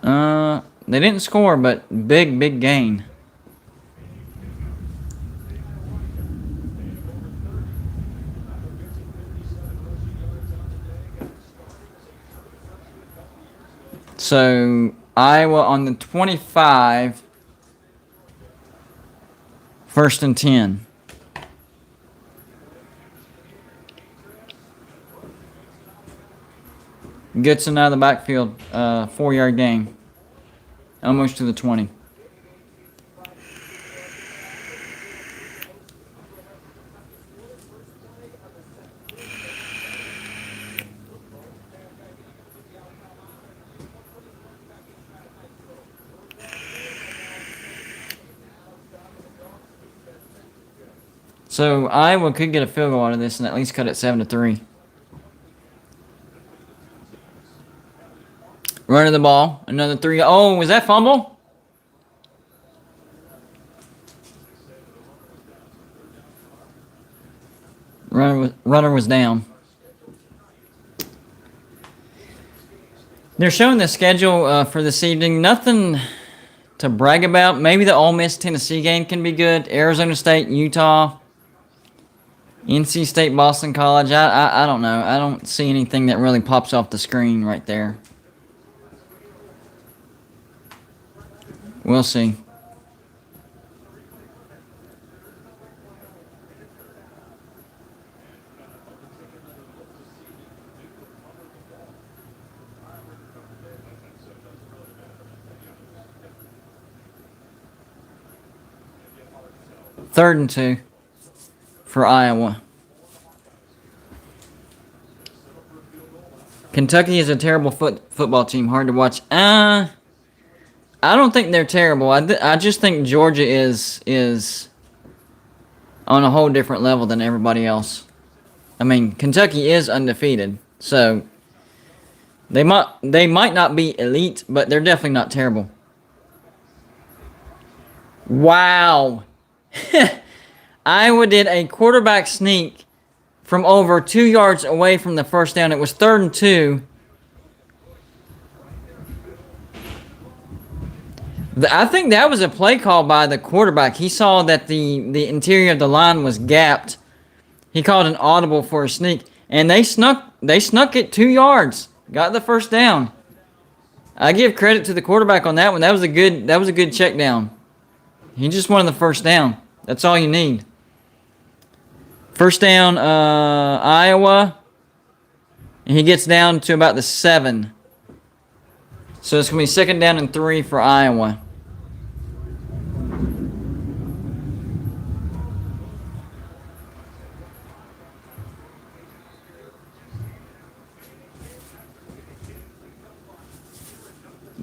Speaker 1: They didn't score, but big gain. So, Iowa on the 25. First and 10. Goodson out of the backfield. 4-yard gain. Almost to the 20. So Iowa could get a field goal out of this and at least cut it 7-3. Running the ball, another 3. Oh, was that fumble? Runner was down. They're showing the schedule for this evening. Nothing to brag about. Maybe the Ole Miss Tennessee game can be good. Arizona State, Utah, NC State, Boston College. I don't know. I don't see anything that really pops off the screen right there. We'll see. 3rd and 2 for Iowa. Kentucky is a terrible football team. Hard to watch. I don't think they're terrible. I just think Georgia is on a whole different level than everybody else. I mean, Kentucky is undefeated, so they might not be elite, but they're definitely not terrible. Wow. Iowa did a quarterback sneak from over 2 yards away from the first down. It was 3rd and 2. I think that was a play call by the quarterback. He saw that the interior of the line was gapped. He called an audible for a sneak, and they snuck it 2 yards. Got the first down. I give credit to the quarterback on that one. That was a good check down. He just wanted the first down. That's all you need. First down, Iowa. And he gets down to about the 7. So it's going to be 2nd down and 3 for Iowa.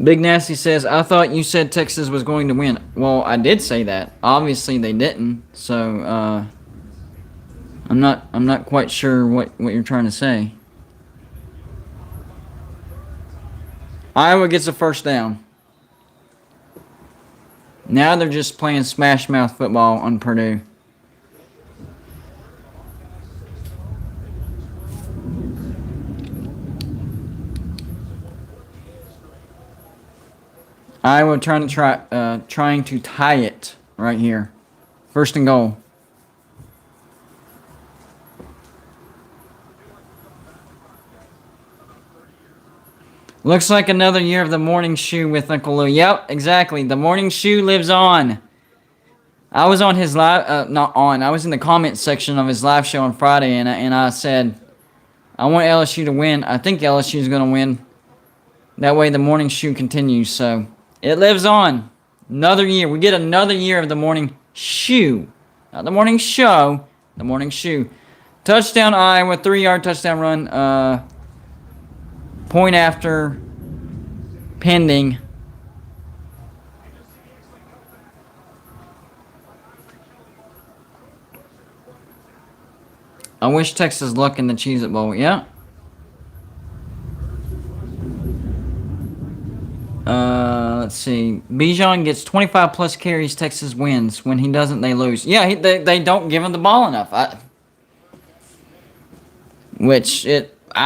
Speaker 1: Big Nasty says, I thought you said Texas was going to win. Well, I did say that. Obviously, they didn't. So, I'm not quite sure what you're trying to say. Iowa gets a first down. Now they're just playing smash mouth football on Purdue. Iowa trying to tie it right here. 1st and goal. Looks like another year of the morning shoe with Uncle Lou. Yep, exactly. The morning shoe lives on. I was on his live, I was in the comment section of his live show on Friday, and I said, I want LSU to win. I think LSU is going to win. That way the morning shoe continues, so it lives on. Another year. We get another year of the morning shoe. Not the morning show, the morning shoe. Touchdown Iowa, 3-yard touchdown run. Point after, pending. I wish Texas luck in the Cheez-It Bowl. Yeah. Let's see. Bijan gets 25 plus carries. Texas wins. When he doesn't, they lose. Yeah, they don't give him the ball enough. I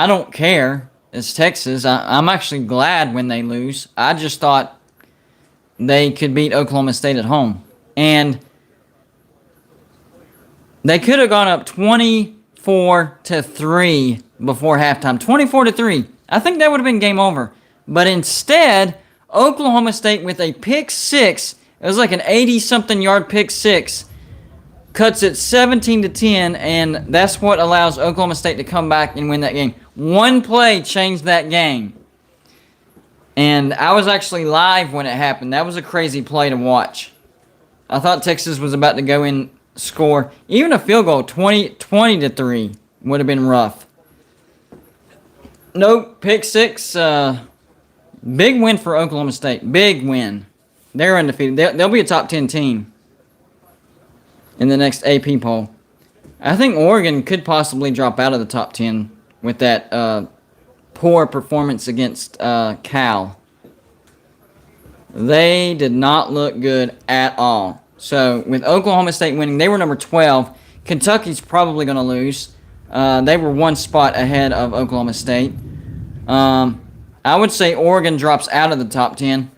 Speaker 1: don't care. It's Texas. I'm actually glad when they lose. I just thought they could beat Oklahoma State at home. And they could have gone up 24-3 before halftime. 24-3. I think that would have been game over. But instead, Oklahoma State with a pick six, it was like an 80-something yard pick six, cuts it 17-10, and that's what allows Oklahoma State to come back and win that game. One play changed that game. And I was actually live when it happened. That was a crazy play to watch. I thought Texas was about to go in, score. Even a field goal, 20-3, would have been rough. Nope, pick six. Big win for Oklahoma State. Big win. They're undefeated. They'll be a top 10 team in the next AP poll. I think Oregon could possibly drop out of the top 10 with that poor performance against Cal. They did not look good at all. So, with Oklahoma State winning, they were number 12. Kentucky's probably going to lose. They were one spot ahead of Oklahoma State. I would say Oregon drops out of the top 10.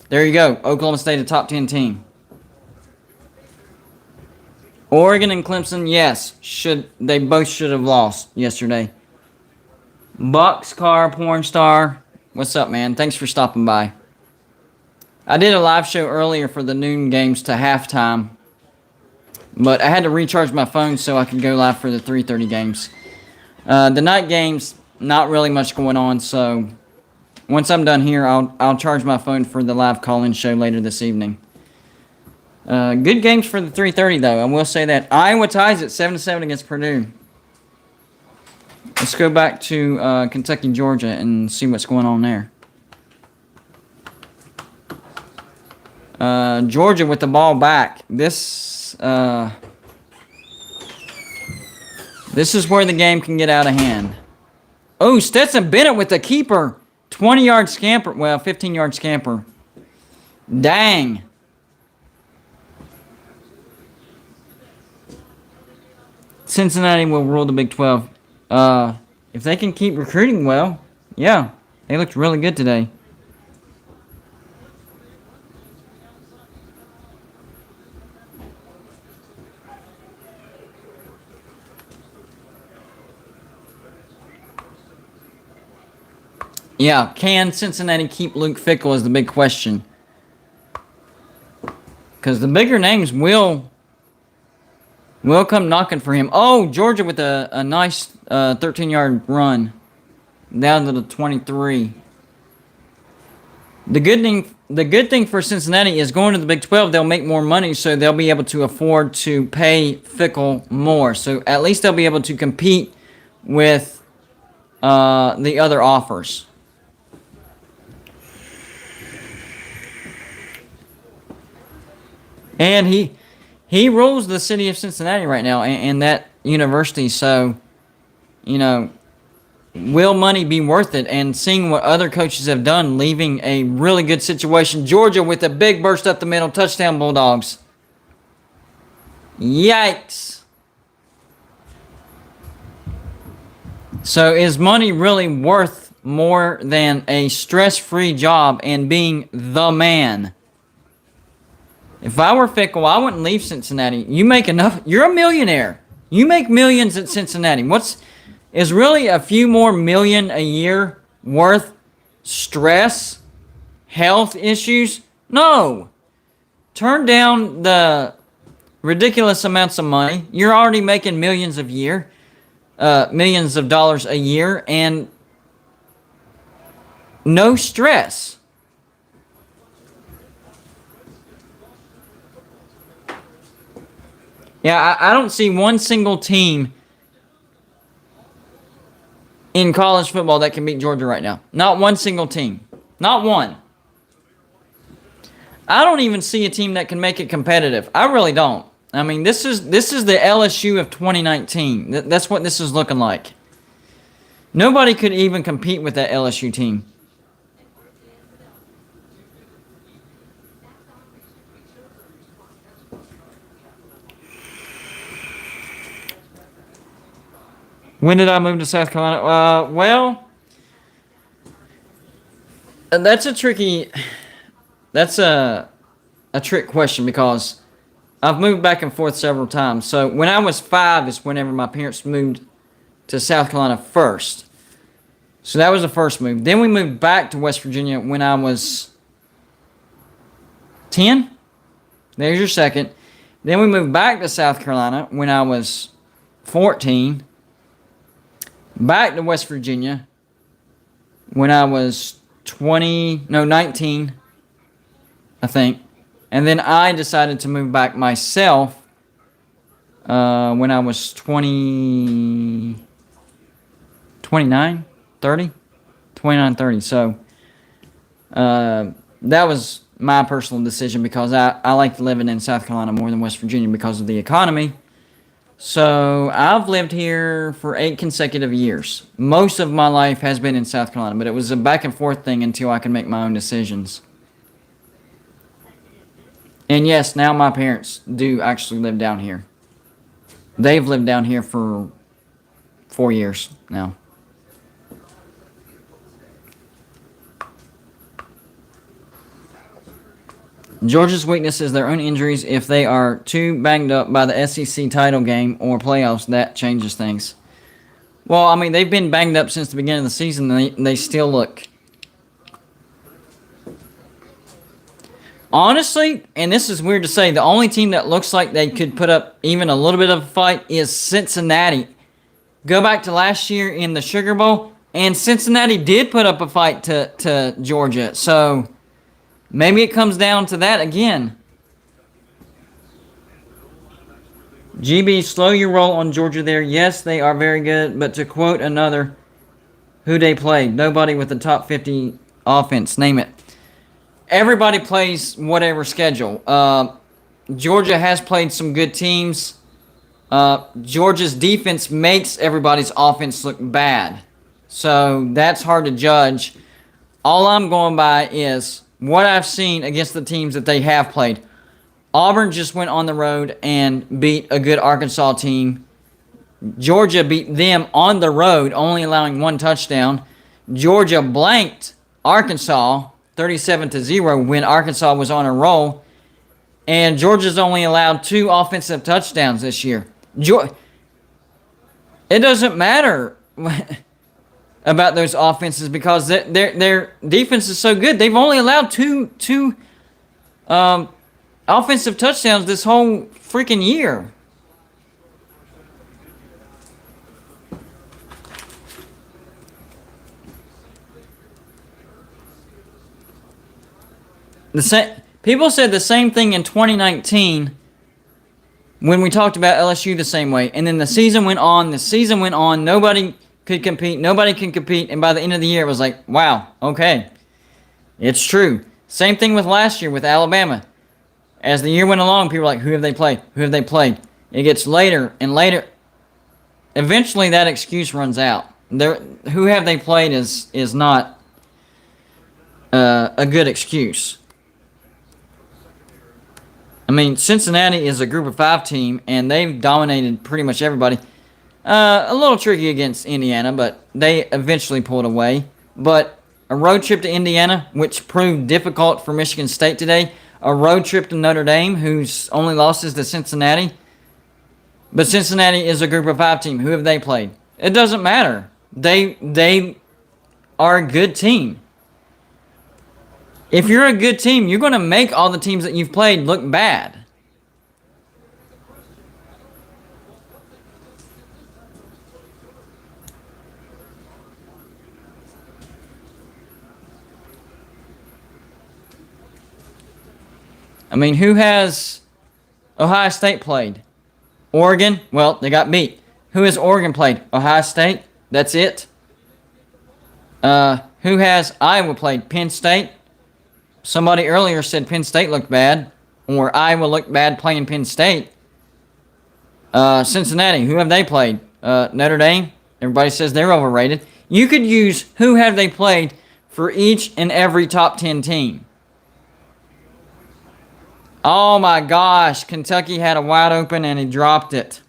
Speaker 1: There you go. Oklahoma State, a top 10 team. Oregon and Clemson, yes, they both should have lost yesterday. Boxcar Porn Star, what's up, man? Thanks for stopping by. I did a live show earlier for the noon games to halftime, but I had to recharge my phone so I could go live for the 3:30 games. The night games, not really much going on, so once I'm done here, I'll charge my phone for the live call-in show later this evening. Good games for the 3:30 though. I will say that Iowa ties at 7-7 against Purdue. Let's go back to Kentucky, Georgia, and see what's going on there. Georgia with the ball back. This is where the game can get out of hand. Oh, Stetson Bennett with the keeper. 20-yard scamper. Well, 15-yard scamper. Dang. Cincinnati will rule the Big 12. If they can keep recruiting well, yeah, they looked really good today. Yeah, can Cincinnati keep Luke Fickell is the big question. Because the bigger names will come knocking for him. Oh, Georgia with a nice 13-yard run down to the 23. The good thing for Cincinnati is going to the Big 12, they'll make more money, so they'll be able to afford to pay Fickell more. So at least they'll be able to compete with the other offers. And he rules the city of Cincinnati right now and that university. So, you know, will money be worth it? And seeing what other coaches have done, leaving a really good situation. Georgia with a big burst up the middle. Touchdown, Bulldogs. Yikes. So is money really worth more than a stress-free job and being the man? If I were Fickell, I wouldn't leave Cincinnati. You make enough. You're a millionaire. You make millions at Cincinnati. Is really a few more million a year worth stress, health issues? No. Turn down the ridiculous amounts of money. You're already making millions of dollars a year, and no stress. Yeah, I don't see one single team in college football that can beat Georgia right now. Not one single team. Not one. I don't even see a team that can make it competitive. I really don't. I mean, this is the LSU of 2019. That's what this is looking like. Nobody could even compete with that LSU team. When did I move to South Carolina? Well, that's a trick question because I've moved back and forth several times. So when I was 5 is whenever my parents moved to South Carolina first. So that was the first move. Then we moved back to West Virginia when I was 10. There's your second. Then we moved back to South Carolina when I was 14. Back to West Virginia when I was 19, I think. And then I decided to move back myself when I was 29, 30. So that was my personal decision because I liked living in South Carolina more than West Virginia because of the economy. So I've lived here for 8 consecutive years. Most of my life has been in South Carolina, but it was a back and forth thing until I could make my own decisions. And yes, now my parents do actually live down here. They've lived down here for 4 years now. Georgia's weakness is their own injuries. If they are too banged up by the SEC title game or playoffs, that changes things. Well, I mean, they've been banged up since the beginning of the season, and they still look. Honestly, and this is weird to say, the only team that looks like they could put up even a little bit of a fight is Cincinnati. Go back to last year in the Sugar Bowl, and Cincinnati did put up a fight to Georgia. So maybe it comes down to that again. GB, slow your roll on Georgia there. Yes, they are very good, but to quote another, who they played? Nobody with the top 50 offense. Name it. Everybody plays whatever schedule. Georgia has played some good teams. Georgia's defense makes everybody's offense look bad. So that's hard to judge. All I'm going by is what I've seen against the teams that they have played. Auburn just went on the road and beat a good Arkansas team. Georgia beat them on the road, only allowing 1 touchdown. Georgia blanked Arkansas 37-0 when Arkansas was on a roll. And Georgia's only allowed 2 offensive touchdowns this year. It doesn't matter about those offenses because their defense is so good. They've only allowed two offensive touchdowns this whole freaking year. People said the same thing in 2019 when we talked about LSU the same way. And then the season went on. Nobody could compete. Nobody can compete. And by the end of the year, it was like, wow, okay. It's true. Same thing with last year with Alabama. As the year went along, people were like, who have they played? Who have they played? It gets later and later. Eventually, that excuse runs out. Who have they played is not a good excuse. I mean, Cincinnati is a group of 5 team, and they've dominated pretty much everybody. A little tricky against Indiana, but they eventually pulled away. But a road trip to Indiana, which proved difficult for Michigan State today. A road trip to Notre Dame, whose only loss is to Cincinnati. But Cincinnati is a group of 5 team. Who have they played? It doesn't matter. They are a good team. If you're a good team, you're going to make all the teams that you've played look bad. I mean, who has Ohio State played? Oregon? Well, they got beat. Who has Oregon played? Ohio State? That's it. Who has Iowa played? Penn State? Somebody earlier said Penn State looked bad, or Iowa looked bad playing Penn State. Cincinnati, who have they played? Notre Dame? Everybody says they're overrated. You could use who have they played for each and every top 10 team. Oh my gosh, Kentucky had a wide open and he dropped it.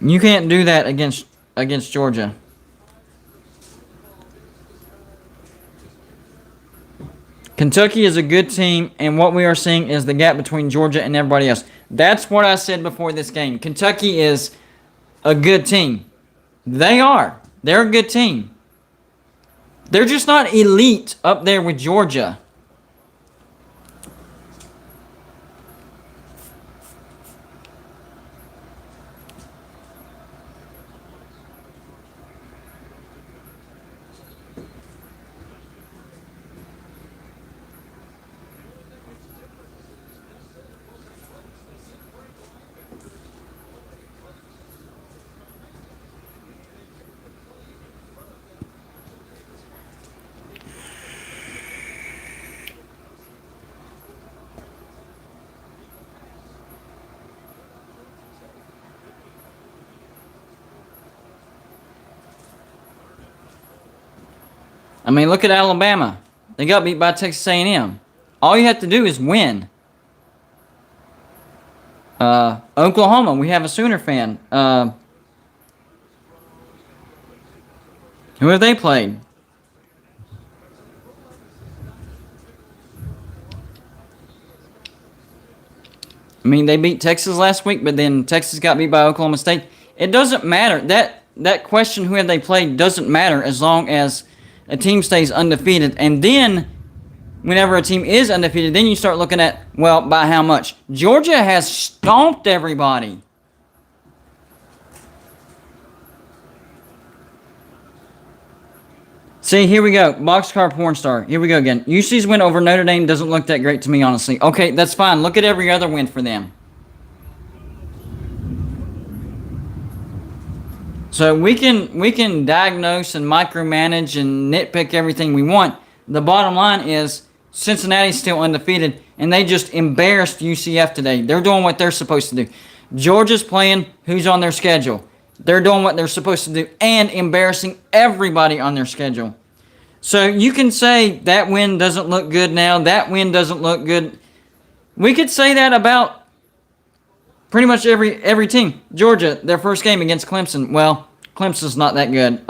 Speaker 1: You can't do that against Georgia. Kentucky is a good team, and what we are seeing is the gap between Georgia and everybody else. That's what I said before this game. Kentucky is a good team. They are. They're a good team. They're just not elite up there with Georgia. I mean, look at Alabama. They got beat by Texas A&M. All you have to do is win. Oklahoma, we have a Sooner fan. Who have they played? I mean, they beat Texas last week, but then Texas got beat by Oklahoma State. It doesn't matter. That question, who have they played, doesn't matter as long as a team stays undefeated. And then, whenever a team is undefeated, then you start looking at, well, by how much. Georgia has stomped everybody. See, here we go. Boxcar Porn Star. Here we go again. UC's win over Notre Dame doesn't look that great to me, honestly. Okay, that's fine. Look at every other win for them. So we can diagnose and micromanage and nitpick everything we want. The bottom line is Cincinnati's still undefeated, and they just embarrassed UCF today. They're doing what they're supposed to do. Georgia's playing who's on their schedule. They're doing what they're supposed to do and embarrassing everybody on their schedule. So you can say that win doesn't look good now. That win doesn't look good. We could say that about pretty much every team. Georgia, their first game against Clemson. Well, Clemson's not that good.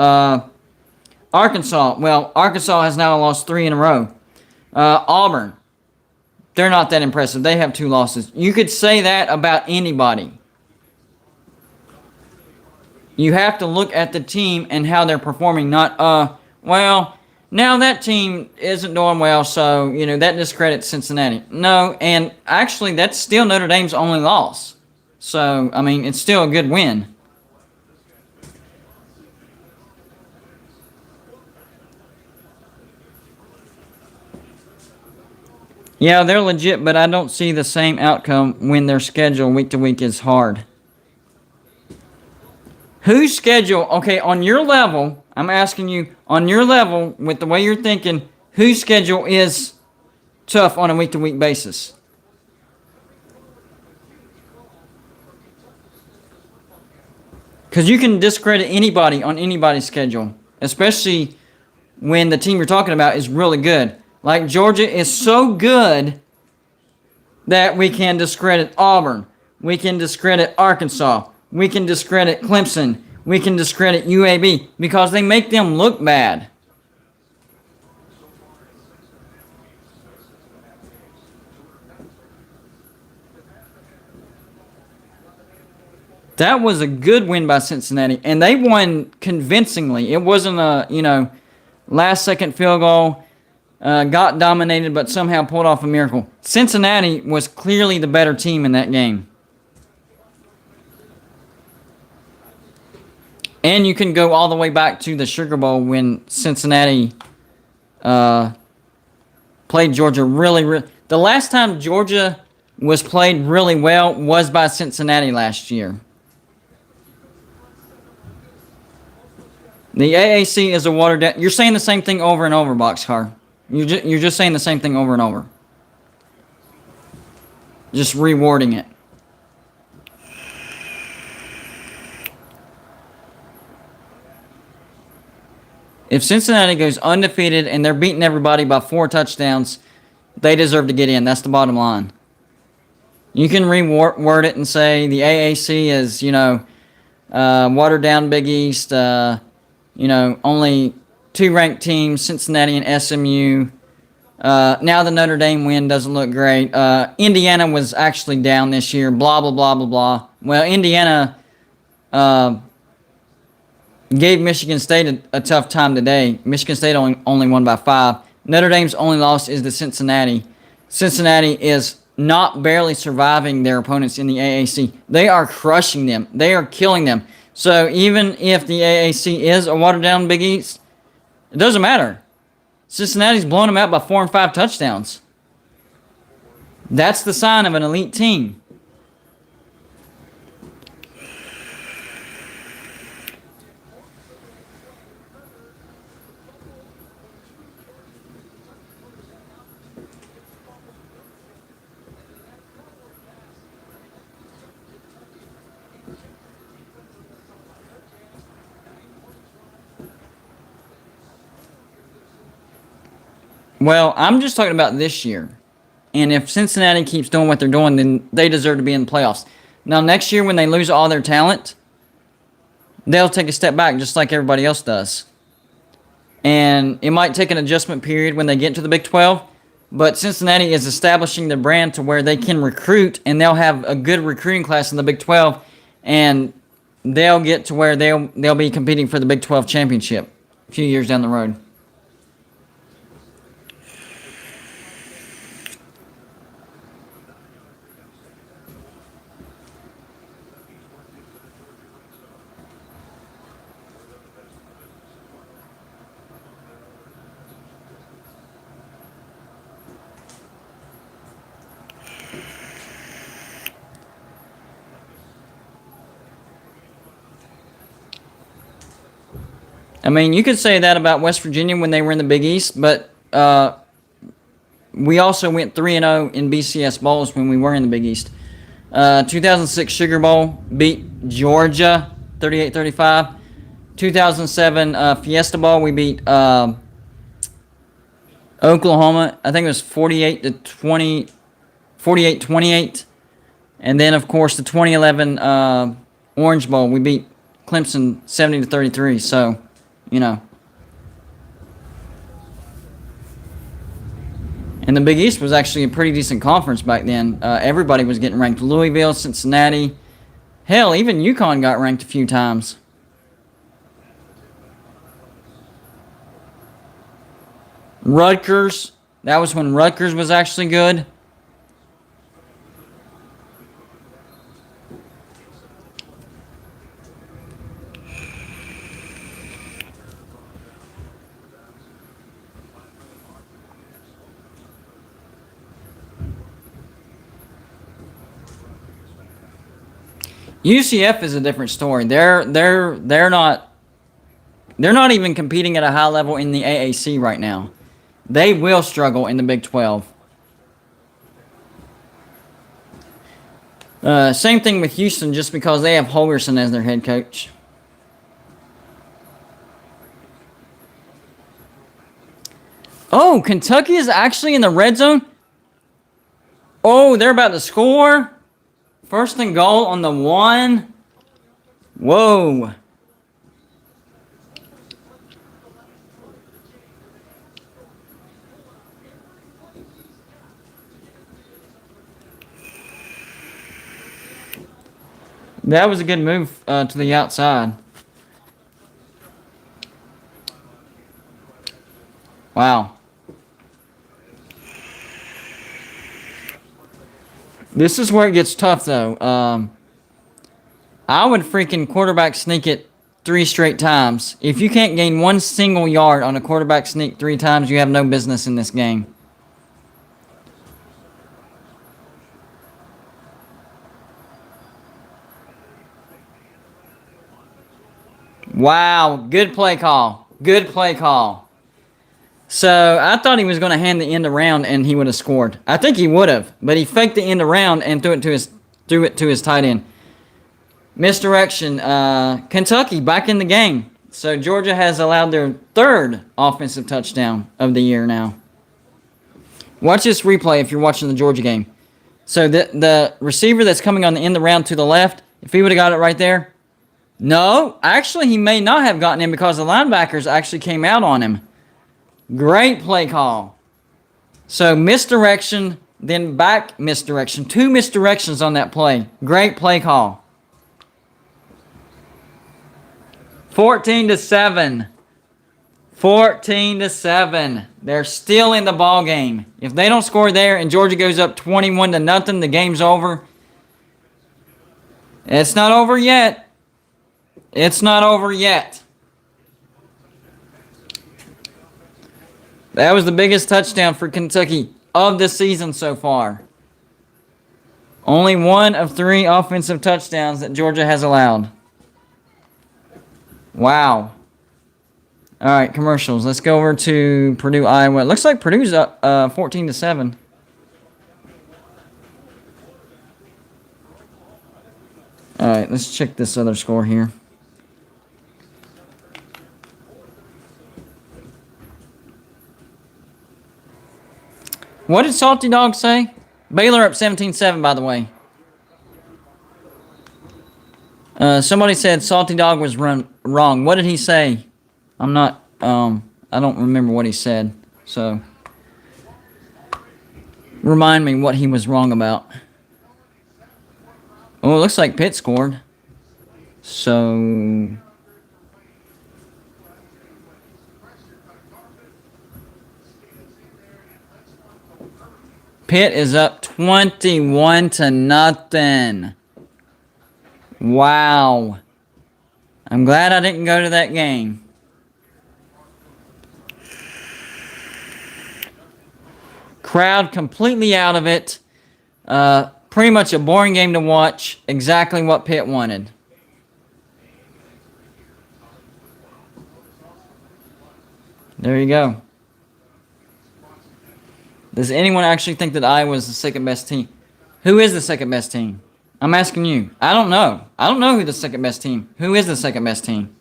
Speaker 1: Arkansas. Well, Arkansas has now lost 3 in a row. Auburn. They're not that impressive. They have 2 losses. You could say that about anybody. You have to look at the team and how they're performing, not, well, now that team isn't doing well, so, that discredits Cincinnati. No, and actually, that's still Notre Dame's only loss. So, I mean, it's still a good win. Yeah, they're legit, but I don't see the same outcome when their schedule week to week is hard. Whose schedule, okay, on your level, I'm asking you, on your level, with the way you're thinking, whose schedule is tough on a week to week basis? Because you can discredit anybody on anybody's schedule, especially when the team you're talking about is really good. Like Georgia is so good that we can discredit Auburn. We can discredit Arkansas. We can discredit Clemson. We can discredit UAB because they make them look bad. That was a good win by Cincinnati, and they won convincingly. It wasn't a, last second field goal, got dominated, but somehow pulled off a miracle. Cincinnati was clearly the better team in that game. And you can go all the way back to the Sugar Bowl when Cincinnati played Georgia really. The last time Georgia was played really well was by Cincinnati last year. The AAC is a watered down. You're saying the same thing over and over, Boxcar. You're just saying the same thing over and over. Just rewording it. If Cincinnati goes undefeated and they're beating everybody by 4 touchdowns, they deserve to get in. That's the bottom line. You can reword it and say the AAC is, watered down Big East, only 2 ranked teams, Cincinnati and SMU. Now the Notre Dame win doesn't look great. Indiana was actually down this year, blah, blah, blah, blah, blah. Well, Indiana gave Michigan State a tough time today. Michigan State only won by 5. Notre Dame's only loss is to Cincinnati. Cincinnati is not barely surviving their opponents in the AAC. They are crushing them. They are killing them. So even if the AAC is a watered down Big East, it doesn't matter. Cincinnati's blowing them out by 4 and 5 touchdowns. That's the sign of an elite team. Well, I'm just talking about this year. And if Cincinnati keeps doing what they're doing, then they deserve to be in the playoffs. Now, next year when they lose all their talent, they'll take a step back just like everybody else does. And it might take an adjustment period when they get to the Big 12. But Cincinnati is establishing the brand to where they can recruit, and they'll have a good recruiting class in the Big 12. And they'll get to where they'll be competing for the Big 12 championship a few years down the road. I mean, you could say that about West Virginia when they were in the Big East, but we also went 3-0 in BCS Bowls when we were in the Big East. 2006 Sugar Bowl beat Georgia 38-35. 2007 Fiesta Bowl, we beat Oklahoma. I think it was 48-28. And then, of course, the 2011 Orange Bowl, we beat Clemson 70-33. So, you know. And the Big East was actually a pretty decent conference back then. Everybody was getting ranked. Louisville, Cincinnati. Hell, even UConn got ranked a few times. Rutgers. That was when Rutgers was actually good. UCF is a different story. They're not even competing at a high level in the AAC right now. They will struggle in the Big 12. Same thing with Houston, just because they have Holgorsen as their head coach. Oh, Kentucky is actually in the red zone. Oh, they're about to score. First and goal on the 1. Whoa. That was a good move to the outside. Wow. This is where it gets tough, though. I would freaking quarterback sneak it 3 straight times. If you can't gain 1 single yard on a quarterback sneak 3 times, you have no business in this game. Wow, good play call. Good play call. So, I thought he was going to hand the end around and he would have scored. I think he would have, but he faked the end around and threw it to his tight end. Misdirection. Kentucky back in the game. So, Georgia has allowed their 3rd offensive touchdown of the year now. Watch this replay if you're watching the Georgia game. So, the receiver that's coming on the end around to the left, if he would have got it right there, no, actually he may not have gotten him because the linebackers actually came out on him. Great play call. So misdirection, then back misdirection. 2 misdirections on that play. Great play call. 14-7. 14-7. They're still in the ball game. If they don't score there and Georgia goes up 21-0, the game's over. It's not over yet. It's not over yet. That was the biggest touchdown for Kentucky of the season so far. Only 1 of 3 offensive touchdowns that Georgia has allowed. Wow. All right, commercials. Let's go over to Purdue, Iowa. It looks like Purdue's up 14-7. All right, let's check this other score here. What did Salty Dog say? Baylor up 17-7, by the way. Somebody said Salty Dog was wrong. What did he say? I'm not, I don't remember what he said. So, remind me what he was wrong about. Oh, it looks like Pitt scored. So, Pitt is up 21-0. Wow. I'm glad I didn't go to that game. Crowd completely out of it. Pretty much a boring game to watch. Exactly what Pitt wanted. There you go. Does anyone actually think that Iowa is the second best team? Who is the second best team? I'm asking you. I don't know. I don't know who the second best team. Who is the second best team?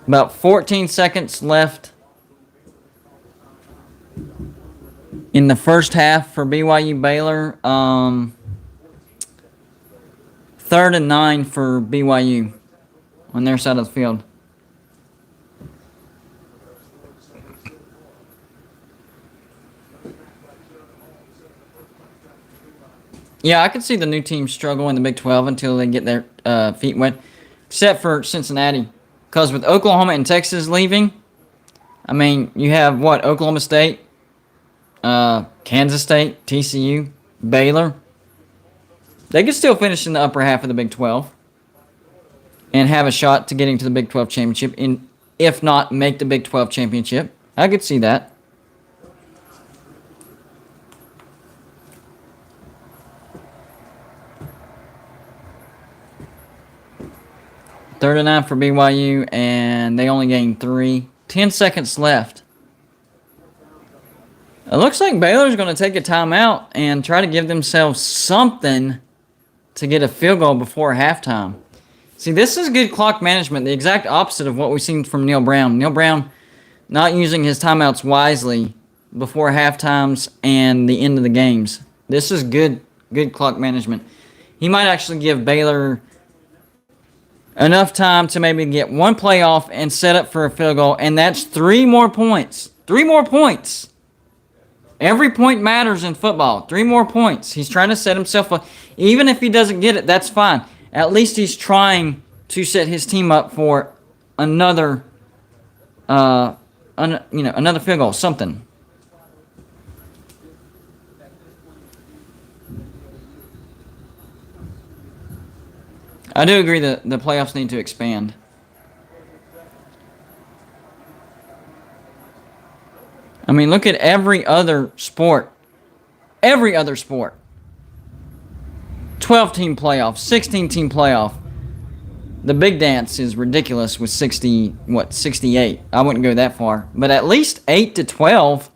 Speaker 1: About 14 seconds left in the first half for BYU Baylor. 3rd and 9 for BYU on their side of the field. Yeah, I could see the new team struggle in the Big 12 until they get their feet wet, except for Cincinnati. Because with Oklahoma and Texas leaving, I mean, you have what? Oklahoma State, Kansas State, TCU, Baylor. They could still finish in the upper half of the Big 12 and have a shot to getting to the Big 12 championship, if not make the Big 12 championship. I could see that. Third and 9 for BYU, and they only gained 3. 10 seconds left. It looks like Baylor's going to take a timeout and try to give themselves something to get a field goal before halftime. See, this is good clock management, the exact opposite of what we've seen from Neal Brown. Neal Brown not using his timeouts wisely before halftimes and the end of the games. This is good clock management. He might actually give Baylor enough time to maybe get one play off and set up for a field goal, and that's 3 more points. 3 more points. Every point matters in football. 3 more points. He's trying to set himself up. Even if he doesn't get it, that's fine. At least he's trying to set his team up for another, another field goal, something. I do agree that the playoffs need to expand. I mean, look at every other sport. Every other sport. 12-team playoff, 16-team playoff. The big dance is ridiculous with 68. I wouldn't go that far. But at least 8 to 12.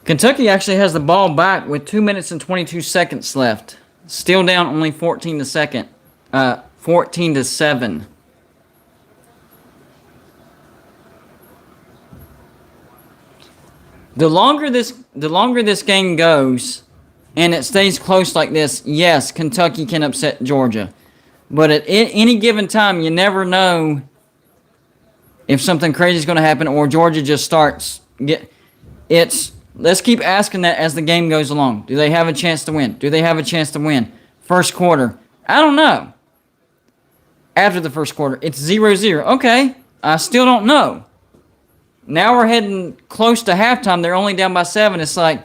Speaker 1: Kentucky actually has the ball back with 2 minutes and 22 seconds left. Still down only 14 to 7. The longer this game goes and it stays close like this, yes, Kentucky can upset Georgia. But at any given time, you never know if something crazy is going to happen or Georgia just starts. Let's keep asking that as the game goes along. Do they have a chance to win? Do they have a chance to win? First quarter. I don't know. After the first quarter, it's 0-0. Okay, I still don't know. Now we're heading close to halftime. They're only down by 7. It's like,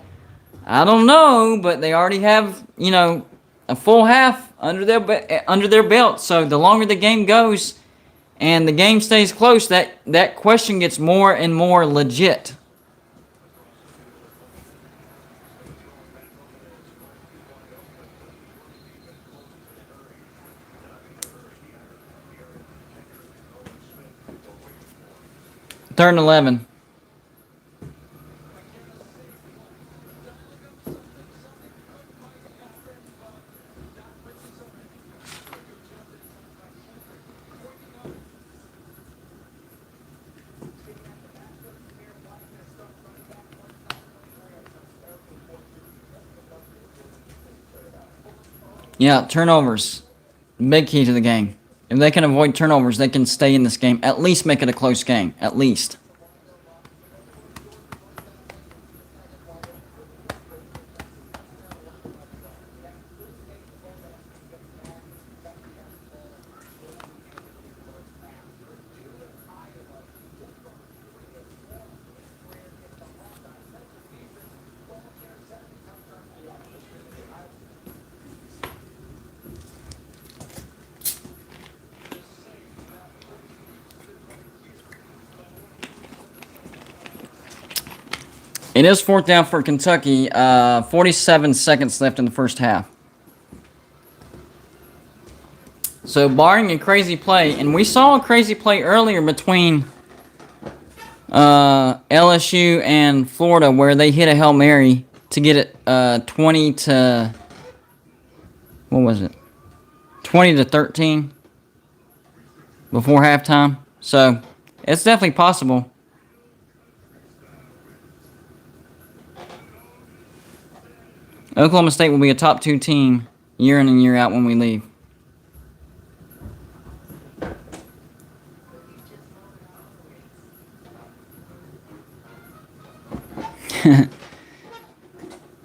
Speaker 1: I don't know, but they already have, a full half under their belt. So the longer the game goes and the game stays close, that question gets more and more legit. Third and 11. Yeah, turnovers. Big key to the game. If they can avoid turnovers, they can stay in this game. At least make it a close game. At least. It is 4th down for Kentucky. 47 seconds left in the first half. So, barring a crazy play, and we saw a crazy play earlier between LSU and Florida where they hit a Hail Mary to get it 20 to... What was it? 20 to 13 before halftime. So, it's definitely possible. Oklahoma State will be a top 2 team year in and year out when we leave.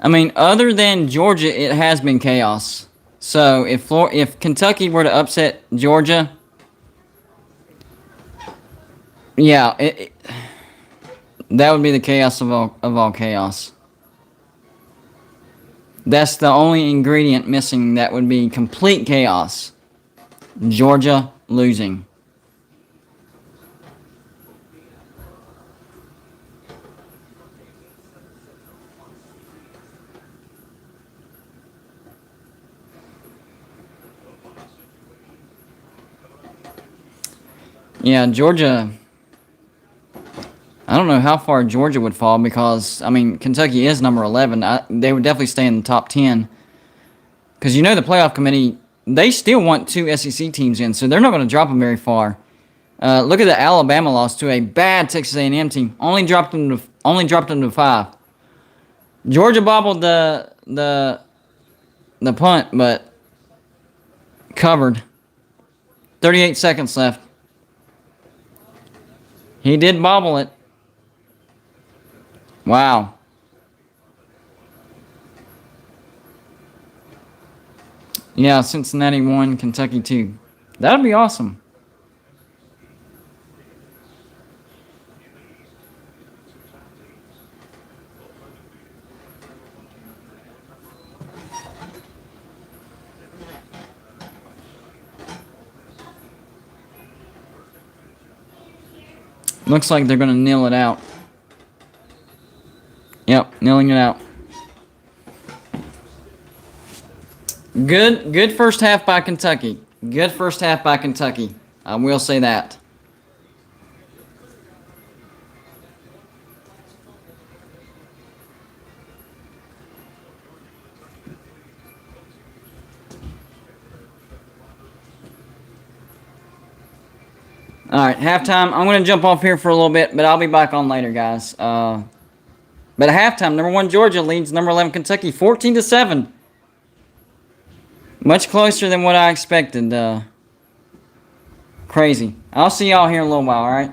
Speaker 1: I mean, other than Georgia, it has been chaos. So if Kentucky were to upset Georgia, yeah, that would be the chaos of all chaos. That's the only ingredient missing. That would be complete chaos. Georgia losing. Yeah, Georgia. I don't know how far Georgia would fall because, I mean, Kentucky is number 11. They would definitely stay in the top 10. Because you know the playoff committee, they still want 2 SEC teams in, so they're not going to drop them very far. Look at the Alabama loss to a bad Texas A&M team. Only dropped them to 5. Georgia bobbled the punt, but covered. 38 seconds left. He did bobble it. Wow. Yeah, Cincinnati 1, Kentucky 2. That would be awesome. Looks like they're going to kneel it out. Yep, kneeling it out. Good first half by Kentucky. Good first half by Kentucky. I will say that. All right, halftime. I'm going to jump off here for a little bit, but I'll be back on later, guys. But at halftime, number 1 Georgia leads number 11 Kentucky 14-7. Much closer than what I expected. Crazy. I'll see y'all here in a little while, all right?